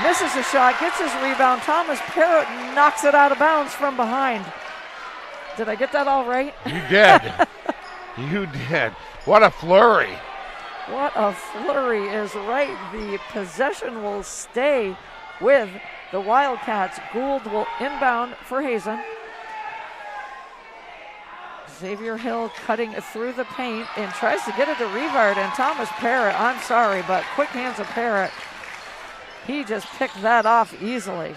Misses a shot, gets his rebound. Thomas Parrott knocks it out of bounds from behind. Did I get that all right? You did. You did. What a flurry. What a flurry is right. The possession will stay with the Wildcats. Gould will inbound for Hazen. Xavier Hill cutting through the paint and tries to get it to Rivard, and Thomas Parrott, I'm sorry, but quick hands of Parrott. He just picked that off easily.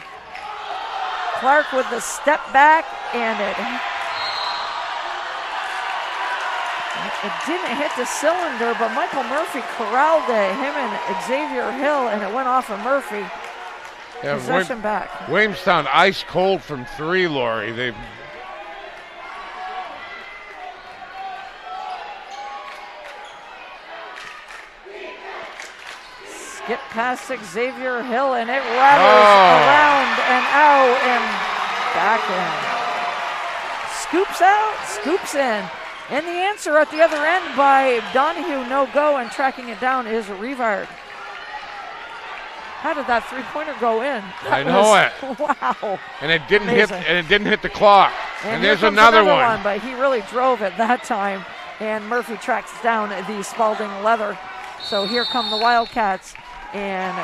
Clark with the step back, and it didn't hit the cylinder, but Michael Murphy corralled it, him and Xavier Hill, and it went off of Murphy. Yeah, possession back. Williamstown ice cold from 3, Lori. They get past Xavier Hill, and it rattles around and out and back in. Scoops out, scoops in. And the answer at the other end by Donahue, no go, and tracking it down is Rivard. How did that three-pointer go in? I know it. Wow. And it didn't Amazing. hit. And it didn't hit the clock. And there's another one. But he really drove it that time. And Murphy tracks down the Spalding leather. So here come the Wildcats. And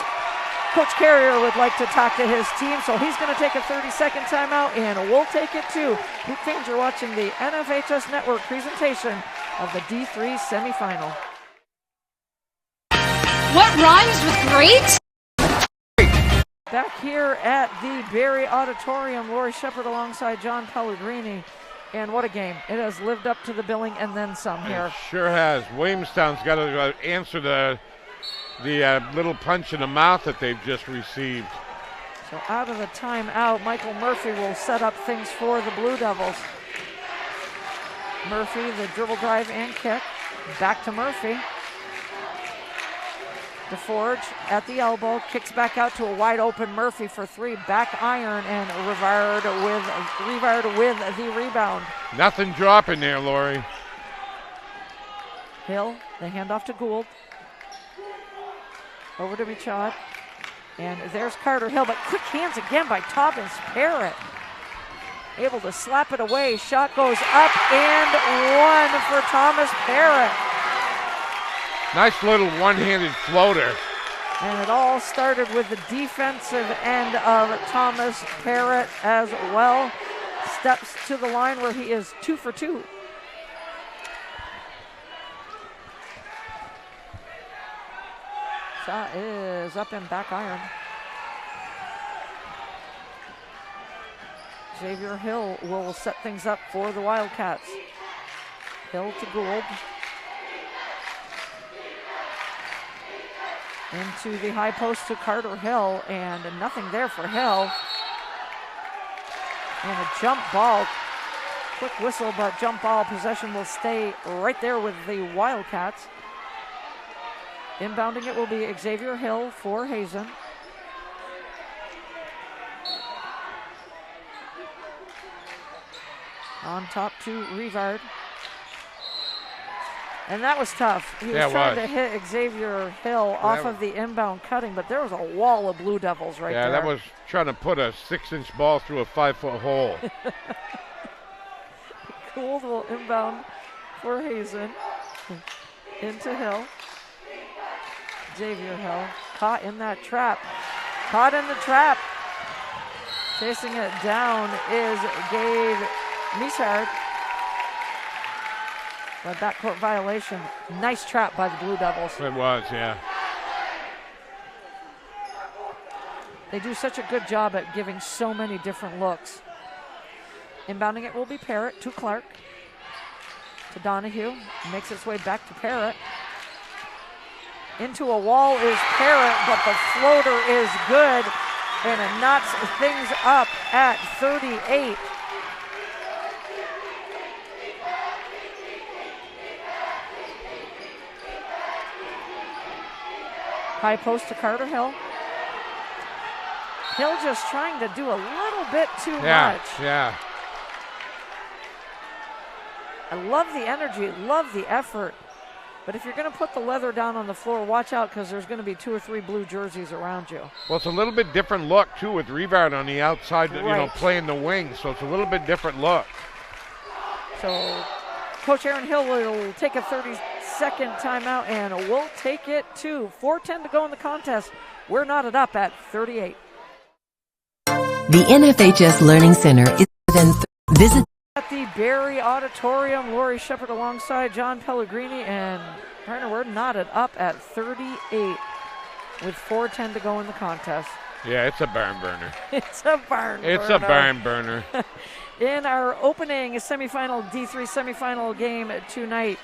Coach Carrier would like to talk to his team, so he's going to take a 30-second timeout, and we'll take it too. Hoop fans are watching the NFHS Network presentation of the D3 semifinal. What rhymes with great? Back here at the Barry Auditorium, Lori Shepard alongside John Pellegrini. And what a game. It has lived up to the billing and then some here. It sure has. Williamstown's got to answer the little punch in the mouth that they've just received. So out of the timeout, Michael Murphy will set up things for the Blue Devils. Murphy, the dribble drive and kick. Back to Murphy. DeForge at the elbow, kicks back out to a wide open Murphy for 3. Back iron, and Rivard with the rebound. Nothing dropping there, Lori. Hill, the handoff to Gould. Over to Machad. And there's Carter Hill, but quick hands again by Thomas Parrott. Able to slap it away. Shot goes up and one for Thomas Parrott. Nice little one-handed floater. And it all started with the defensive end of Thomas Parrott as well. Steps to the line where he is 2 for 2. Shot is up and back iron. Xavier Hill will set things up for the Wildcats. Hill to Gould. Into the high post to Carter Hill, and nothing there for Hill. And a jump ball. Quick whistle, but jump ball possession will stay right there with the Wildcats. Inbounding it will be Xavier Hill for Hazen. On top to Rivard. And that was tough. He was trying to hit Xavier Hill off of the inbound cutting, but there was a wall of Blue Devils right there. Yeah, that was trying to put a 6-inch ball through a 5-foot hole. Gould will inbound for Hazen. Into Hill. Xavier Hill caught in that trap. Caught in the trap. Chasing it down is Gabe Mishard. A backcourt violation. Nice trap by the Blue Devils. It was, yeah. They do such a good job at giving so many different looks. Inbounding it will be Parrott to Clark. To Donahue. Makes its way back to Parrott. Into a wall is Parrott, but the floater is good. And it knocks things up at 38. High post to Carter Hill. Hill just trying to do a little bit too much. Yeah. I love the energy, love the effort. But if you're going to put the leather down on the floor, watch out because there's going to be 2 or 3 blue jerseys around you. Well, it's a little bit different look, too, with Rivard on the outside, right. Playing the wing. So it's a little bit different look. So Coach Aaron Hill will take a 30-second timeout, and we'll take it to 4:10 to go in the contest. We're knotted up at 38. The NFHS Learning Center is within visit At the Barry Auditorium, Lori Shepard alongside John Pellegrini, and partner, we're knotted up at 38 with 4:10 to go in the contest. Yeah, it's a barn burner. It's a barn burner. It's a barn burner. In our opening semifinal, D3 semifinal game tonight.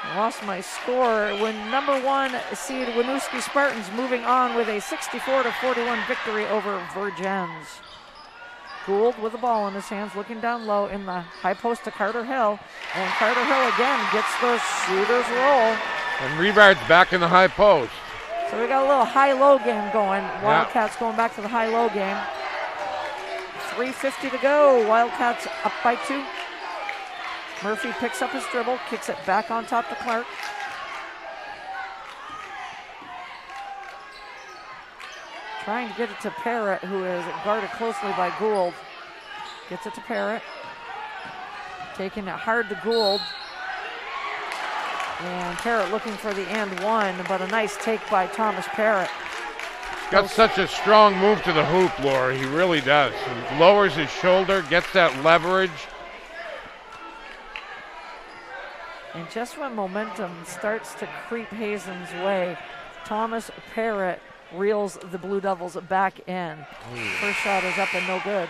I lost my score when number 1 seed Winooski Spartans moving on with a 64-41 victory over Virgins. Gould with the ball in his hands, looking down low in the high post to Carter Hill. And Carter Hill again gets the shooter's roll. And Rivard's back in the high post. So we got a little high-low game going. Wildcats going back to the high-low game. 3:50 to go. Wildcats up by 2. Murphy picks up his dribble, kicks it back on top to Clark. Trying to get it to Parrott, who is guarded closely by Gould. Gets it to Parrott. Taking it hard to Gould. And Parrott looking for the and one, but a nice take by Thomas Parrott. Got such a strong move to the hoop, Laura. He really does. He lowers his shoulder, gets that leverage. And just when momentum starts to creep Hazen's way, Thomas Parrott reels the Blue Devils back in. First shot is up and no good.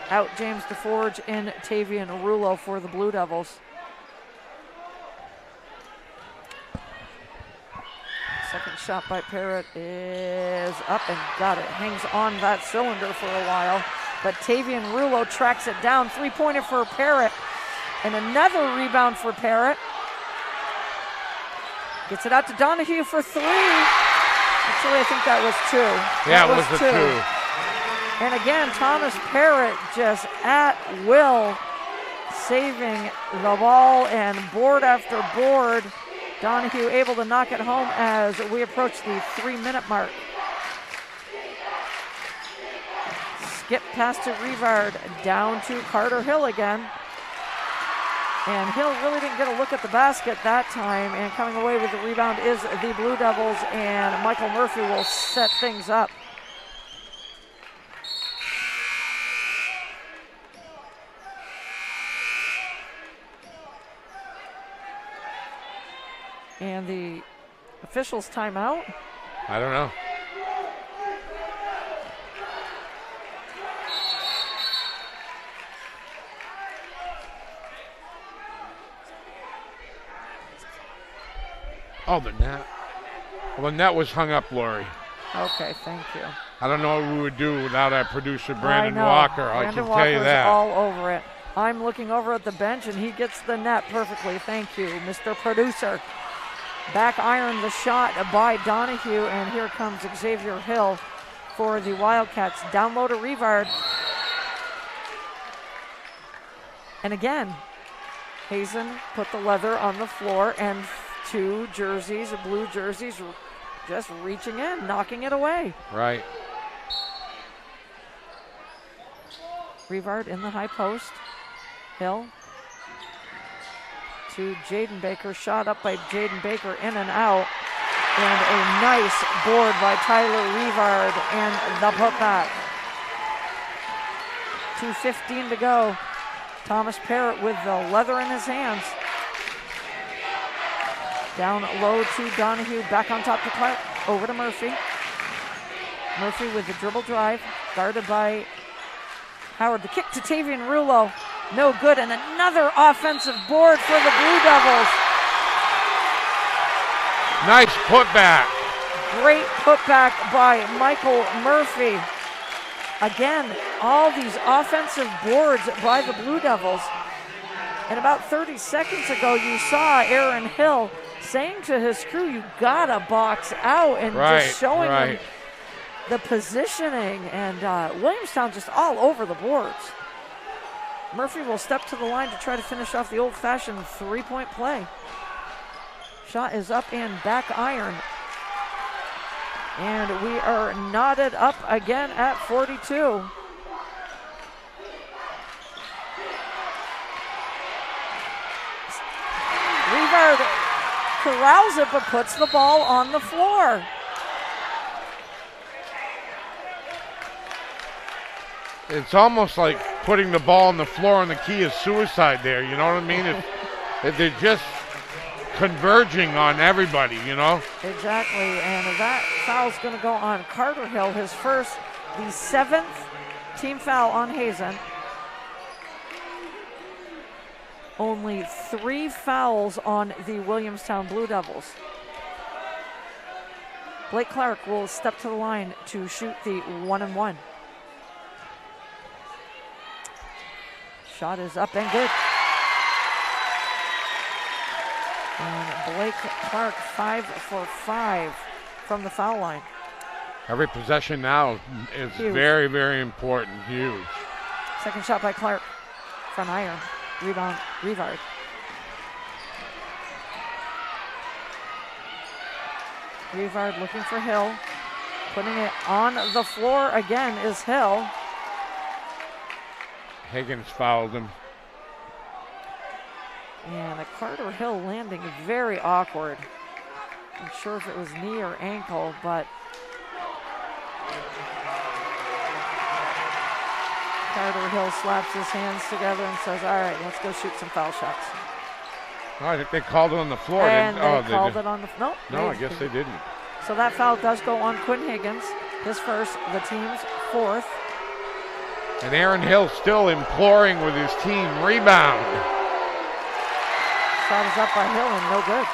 Out James DeForge in Tavian Rulo for the Blue Devils. Second shot by Parrott is up and got it. Hangs on that cylinder for a while. But Tavian Rulo tracks it down. Three-pointer for Parrott. And another rebound for Parrott. Gets it out to Donahue for 3. Actually, I think that was 2. Yeah, it was the 2. And again, Thomas Parrott just at will, saving the ball and board after board. Donahue able to knock it home as we approach the 3-minute mark. Skip pass to Rivard, down to Carter Hill again. And Hill really didn't get a look at the basket that time, and coming away with the rebound is the Blue Devils, and Michael Murphy will set things up. And the officials' timeout. I don't know. Oh, the net. Well, the net was hung up, Lori. Okay, thank you. I don't know what we would do without our producer, Brandon I know. Walker. Brandon I can Walker tell you that. all over it. I'm looking over at the bench, and he gets the net perfectly. Thank you, Mr. Producer. Back iron the shot by Donahue, and here comes Xavier Hill for the Wildcats. Down low to Rivard. And again, Hazen put the leather on the floor, and two jerseys, blue jerseys, just reaching in, knocking it away. Right. Rivard in the high post. Hill to Jadon Baker. Shot up by Jadon Baker, in and out. And a nice board by Tyler Rivard and the putback. 2:15 to go. Thomas Parrott with the leather in his hands. Down low to Donahue, back on top to Clark, over to Murphy. Murphy with the dribble drive, guarded by Howard. The kick to Tavian Rulo, no good, and another offensive board for the Blue Devils. Nice putback. Great putback by Michael Murphy. Again, all these offensive boards by the Blue Devils. And about 30 seconds ago, you saw Aaron Hill saying to his crew, you gotta box out, and just showing them the positioning, and Williamstown just all over the boards. Murphy will step to the line to try to finish off the old-fashioned three-point play. Shot is up and back iron. And we are knotted up again at 42. Rivard corrals it, but puts the ball on the floor. It's almost like putting the ball on the floor and the key is suicide there, you know what I mean? If they're just converging on everybody, you know? Exactly, and that foul's going to go on Carter Hill, his first, the 7th team foul on Hazen. Only 3 fouls on the Williamstown Blue Devils. Blake Clark will step to the line to shoot the 1-and-1. Shot is up and good. And Blake Clark 5 for 5 from the foul line. Every possession now is huge. Very, very important, huge. Second shot by Clark, front iron, rebound, Rivard. Rivard looking for Hill, putting it on the floor again is Hill. Higgins fouled him. And a Carter Hill landing very awkward. Not sure if it was knee or ankle, but Carter Hill slaps his hands together and says, all right, let's go shoot some foul shots. Oh, I think they called it on the floor. And they called it on the floor. No, I guess they didn't. So that foul does go on Quinn Higgins, his first, the team's 4th. And Aaron Hill still imploring with his team. Rebound. Shot is up by Hill and no good.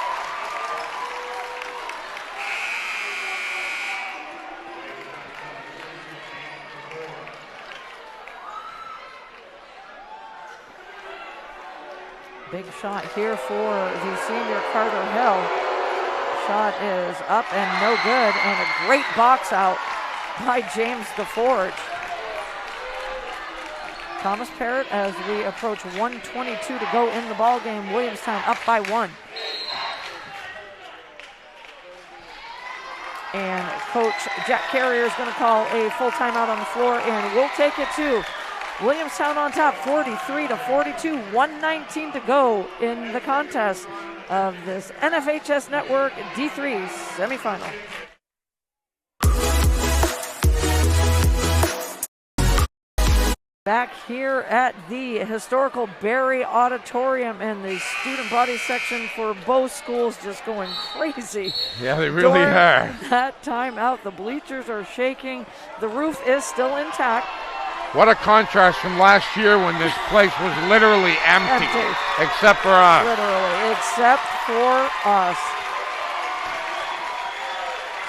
Big shot here for the senior Carter Hill. Shot is up and no good, and a great box out by James DeForge. Thomas Parrott as we approach 1:22 to go in the ball game. Williamstown up by 1. And Coach Jack Carrier is going to call a full timeout on the floor, and we'll take it to Williamstown on top, 43-42, 1:19 to go in the contest of this NFHS Network D3 semifinal. Back here at the historical Barry Auditorium, and the student body section for both schools just going crazy. Yeah, they really are. That timeout, the bleachers are shaking. The roof is still intact. What a contrast from last year when this place was literally empty. Except for us. Literally, except for us.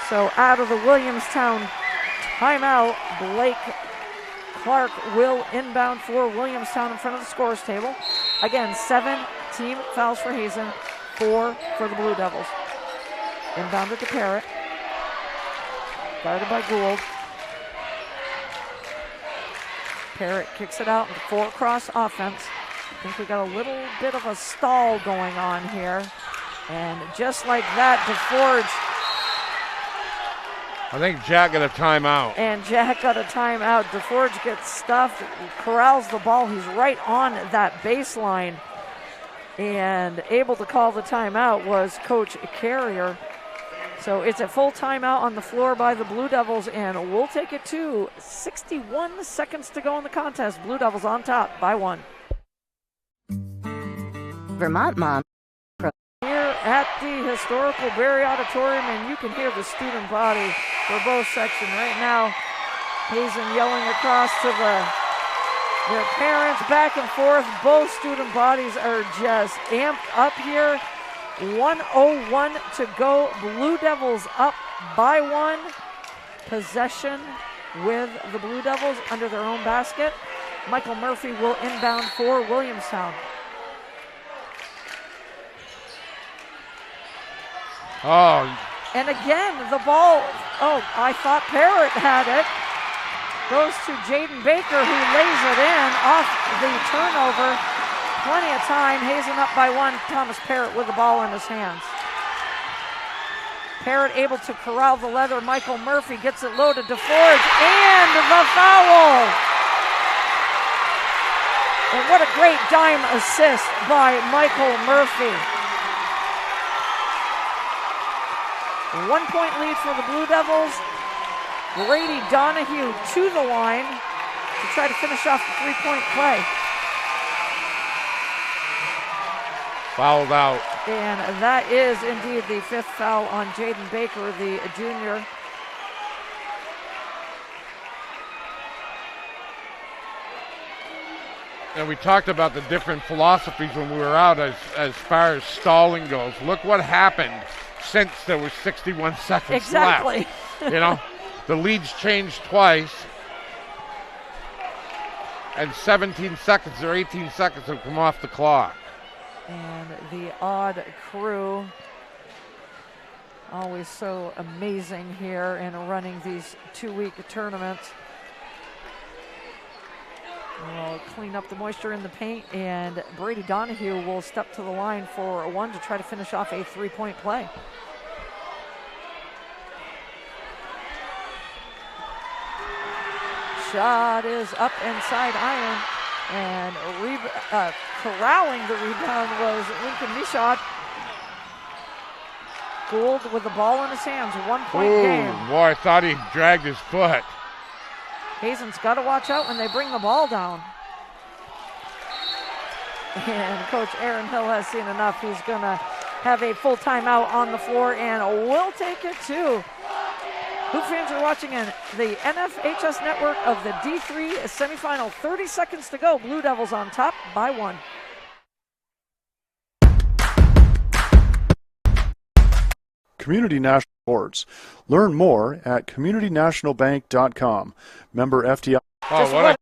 So out of the Williamstown timeout, Blake Clark will inbound for Williamstown in front of the scores table. Again, 7 team fouls for Hazen, 4 for the Blue Devils. Inbounded to Parrott. Guarded by Gould. Parrott kicks it out, 4-cross offense. I think we got a little bit of a stall going on here. And just like that, DeForge. I think Jack got a timeout. And Jack got a timeout. DeForge gets stuffed, corrals the ball. He's right on that baseline. And able to call the timeout was Coach Carrier. So it's a full timeout on the floor by the Blue Devils, and we'll take it to 61 seconds to go in the contest. Blue Devils on top by 1. Vermont Mom. Here at the historical Barry Auditorium, and you can hear the student body for both sections right now. Hazen yelling across to their parents, back and forth. Both student bodies are just amped up here. 1:01 to go. Blue Devils up by 1. Possession with the Blue Devils under their own basket. Michael Murphy will inbound for Williamstown. Oh. And again, the ball, I thought Parrott had it. Goes to Jadon Baker, who lays it in off the turnover. Plenty of time. Hazen up by 1. Thomas Parrott with the ball in his hands. Parrott able to corral the leather. Michael Murphy gets it loaded to Forge, and the foul. And what a great dime assist by Michael Murphy. 1-point lead for the Blue Devils. Brady Donahue to the line to try to finish off the 3-point play. Fouled out. And that is indeed the 5th foul on Jadon Baker, the junior. And we talked about the different philosophies when we were out as far as stalling goes. Look what happened since there was 61 seconds exactly. left. The lead's changed twice. And 17 seconds or 18 seconds have come off the clock. And the odd crew, always so amazing here in running these 2-week tournaments. We'll clean up the moisture in the paint, and Brady Donahue will step to the line for 1 to try to finish off a 3-point play. Shot is up inside iron, and corralling the rebound was Lincoln Michaud. Gould with the ball in his hands, 1-point game. Boy, I thought he dragged his foot. Hazen's got to watch out when they bring the ball down. And Coach Aaron Hill has seen enough. He's going to have a full timeout on the floor, and we'll take it too. Hoop fans are watching in the NFHS network of the D3 semifinal. 30 seconds to go. Blue Devils on top by 1. Community National Sports. Learn more at communitynationalbank.com. Member FDI. Oh,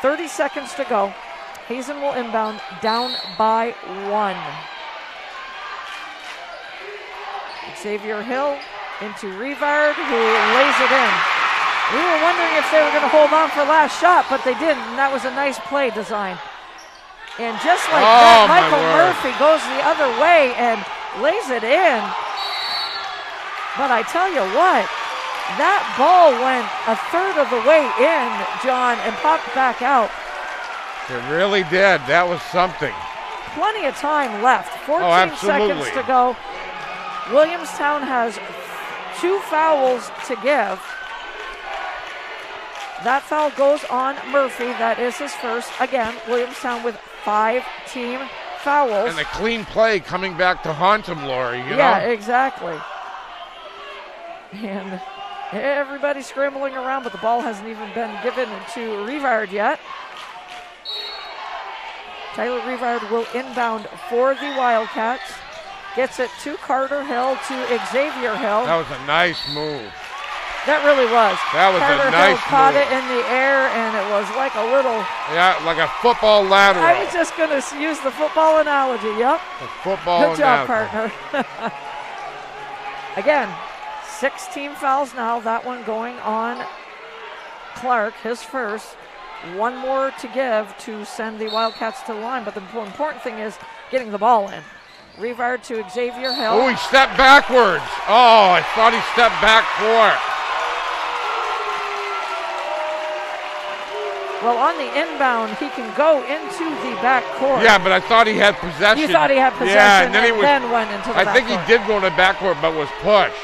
30 seconds to go. Hazen will inbound, down by 1. Xavier Hill into Rivard, who lays it in. We were wondering if they were going to hold on for last shot, but they didn't, and that was a nice play design. And just like that, Michael Murphy goes the other way and lays it in. But I tell you what, That ball went a third of the way in, John, and popped back out. It really did. That was something. Plenty of time left. 14 seconds to go. Williamstown has 2 fouls to give. That foul goes on Murphy. That is his first. Again, Williamstown with 5 team fouls. And a clean play coming back to haunt him, Lori. You yeah, know? Exactly. And everybody's scrambling around, but the ball hasn't even been given to Rivard yet. Tyler Rivard will inbound for the Wildcats. Gets it to Carter Hill, to Xavier Hill. That was a nice move. That really was. That was Carter a nice Hill caught move. it in the air, and it was like a little... Yeah, like a football lateral. I was just going to use the football analogy, yep. A football Good job, analogy. partner. Again, 6 team fouls now. That one going on Clark, his first. 1 more to give to send the Wildcats to the line, but the important thing is getting the ball in. Rivard to Xavier Hill. Oh, he stepped backwards. Oh, I thought he stepped back for it. Well, on the inbound, he can go into the back court. Yeah, but I thought he had possession. You thought he had possession, yeah, and then went into the back court. I think he did go to the back court, but was pushed.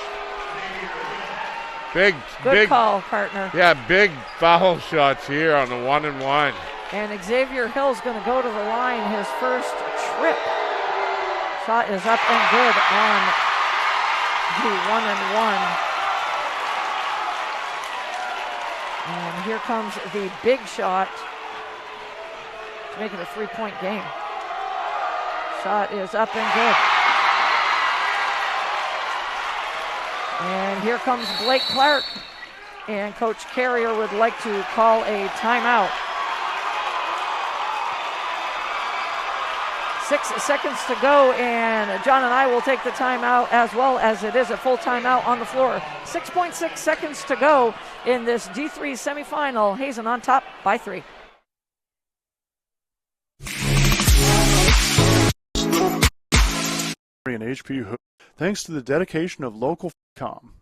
Good call, partner. Yeah, big foul shots here on the 1-and-1. And Xavier Hill's going to go to the line, his first trip. Shot is up and good on the 1-and-1. And here comes the big shot to make it a 3-point game. Shot is up and good. And here comes Blake Clark. And Coach Carrier would like to call a timeout. 6 seconds to go, and John and I will take the timeout as well, as it is a full timeout on the floor. 6.6 seconds to go in this D3 semifinal. Hazen on top by 3. And HP Hood, thanks to the dedication of local com.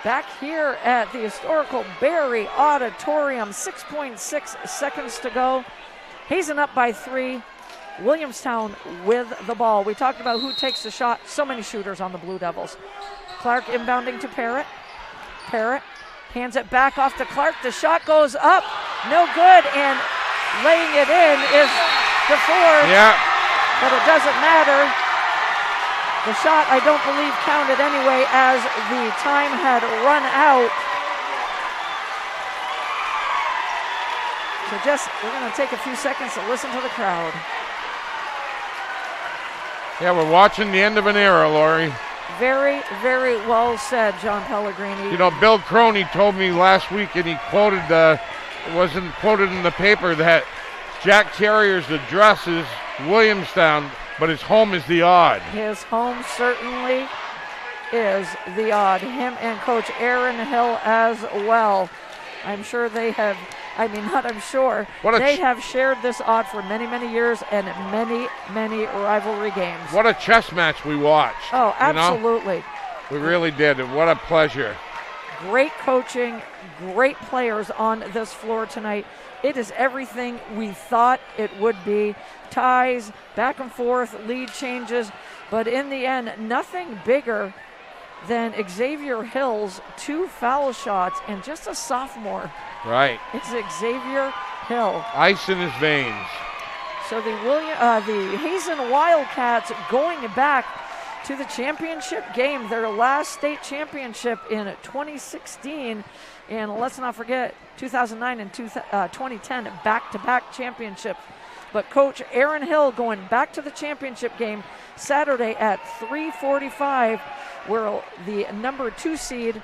Back here at the historical Barry Auditorium, 6.6 seconds to go. Hazen up by 3. Williamstown with the ball. We talked about who takes the shot. So many shooters on the Blue Devils. Clark inbounding to Parrott. Parrott hands it back off to Clark. The shot goes up. No good. And laying it in is DeFord. Yeah. But it doesn't matter. The shot, I don't believe, counted anyway, as the time had run out. So we're going to take a few seconds to listen to the crowd. Yeah, we're watching the end of an era, Lori. Very, very well said, John Pellegrini. You know, Bill Croney told me last week, and he quoted, it wasn't quoted in the paper, that Jack Carrier's address is Williamstown, but his home is the Odd. His home certainly is the Odd. Him and Coach Aaron Hill as well. I'm sure they have, they have shared this Odd for many, many years and many, many rivalry games. What a chess match we watched. Oh, absolutely. You know? We really did, and what a pleasure. Great coaching, great players on this floor tonight. It is everything we thought it would be. Ties, back and forth, lead changes, but in the end, nothing bigger than Xavier Hill's 2 foul shots and just a sophomore. Right. It's Xavier Hill. Ice in his veins. So the Hazen Wildcats going back to the championship game, their last state championship in 2016. And let's not forget 2009 and 2010 back-to-back championships. But Coach Aaron Hill going back to the championship game Saturday at 3:45, where the number 2 seed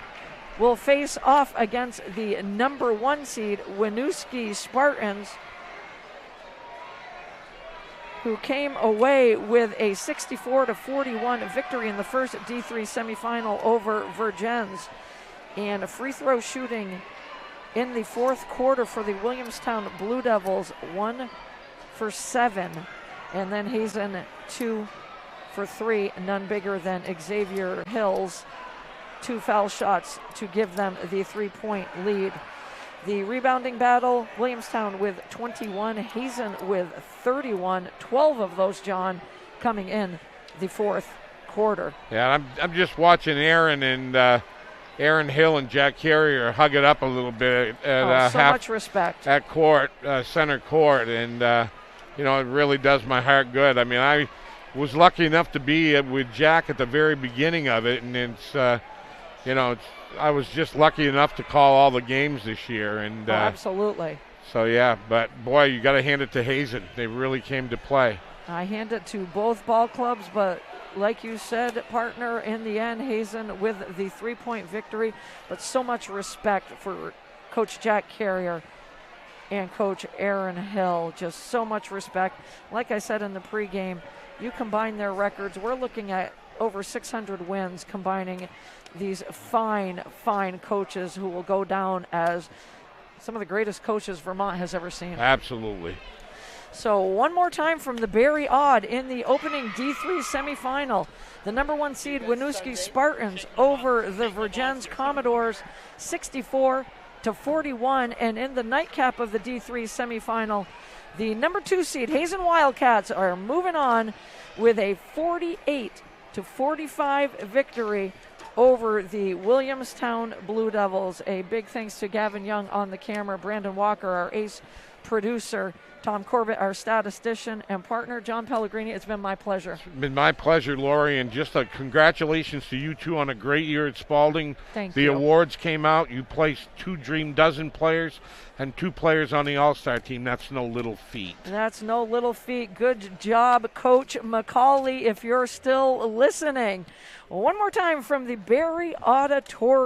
will face off against the number 1 seed, Winooski Spartans, who came away with a 64-41 victory in the first D3 semifinal over Virgins. And a free throw shooting in the 4th quarter for the Williamstown Blue Devils, 1 for 7. And then Hazen 2 for 3, none bigger than Xavier Hill's 2 foul shots to give them the 3-point lead. The rebounding battle, Williamstown with 21, Hazen with 31, 12 of those, John, coming in the fourth quarter. Yeah, I'm just watching Aaron and Aaron Hill and Jack Carrier hug it up a little bit at so much respect at court, center court, and it really does my heart good. I mean, I was lucky enough to be with Jack at the very beginning of it, and it's I was just lucky enough to call all the games this year, and absolutely. So yeah, but boy, you got to hand it to Hazen. They really came to play. I hand it to both ball clubs, but like you said, partner, in the end, Hazen with the 3-point victory. But so much respect for Coach Jack Carrier and Coach Aaron Hill. Just so much respect. Like I said in the pregame, you combine their records, we're looking at over 600 wins, combining these fine, fine coaches who will go down as some of the greatest coaches Vermont has ever seen. Absolutely. So one more time from the Barry Odd in the opening D3 semifinal. The number 1 seed Winooski Spartans over the Virgins Commodores 64-41. And in the nightcap of the D3 semifinal, the number 2 seed Hazen Wildcats are moving on with a 48-45 victory over the Williamstown Blue Devils. A big thanks to Gavin Young on the camera, Brandon Walker, our ace producer, Tom Corbett, our statistician, and partner, John Pellegrini. It's been my pleasure. It's been my pleasure, Lori, and just congratulations to you two on a great year at Spalding. Thank you. The awards came out. You placed 2 Dream Dozen players and 2 players on the All-Star team. That's no little feat. That's no little feat. Good job, Coach McCauley, if you're still listening. One more time from the Barry Auditorium.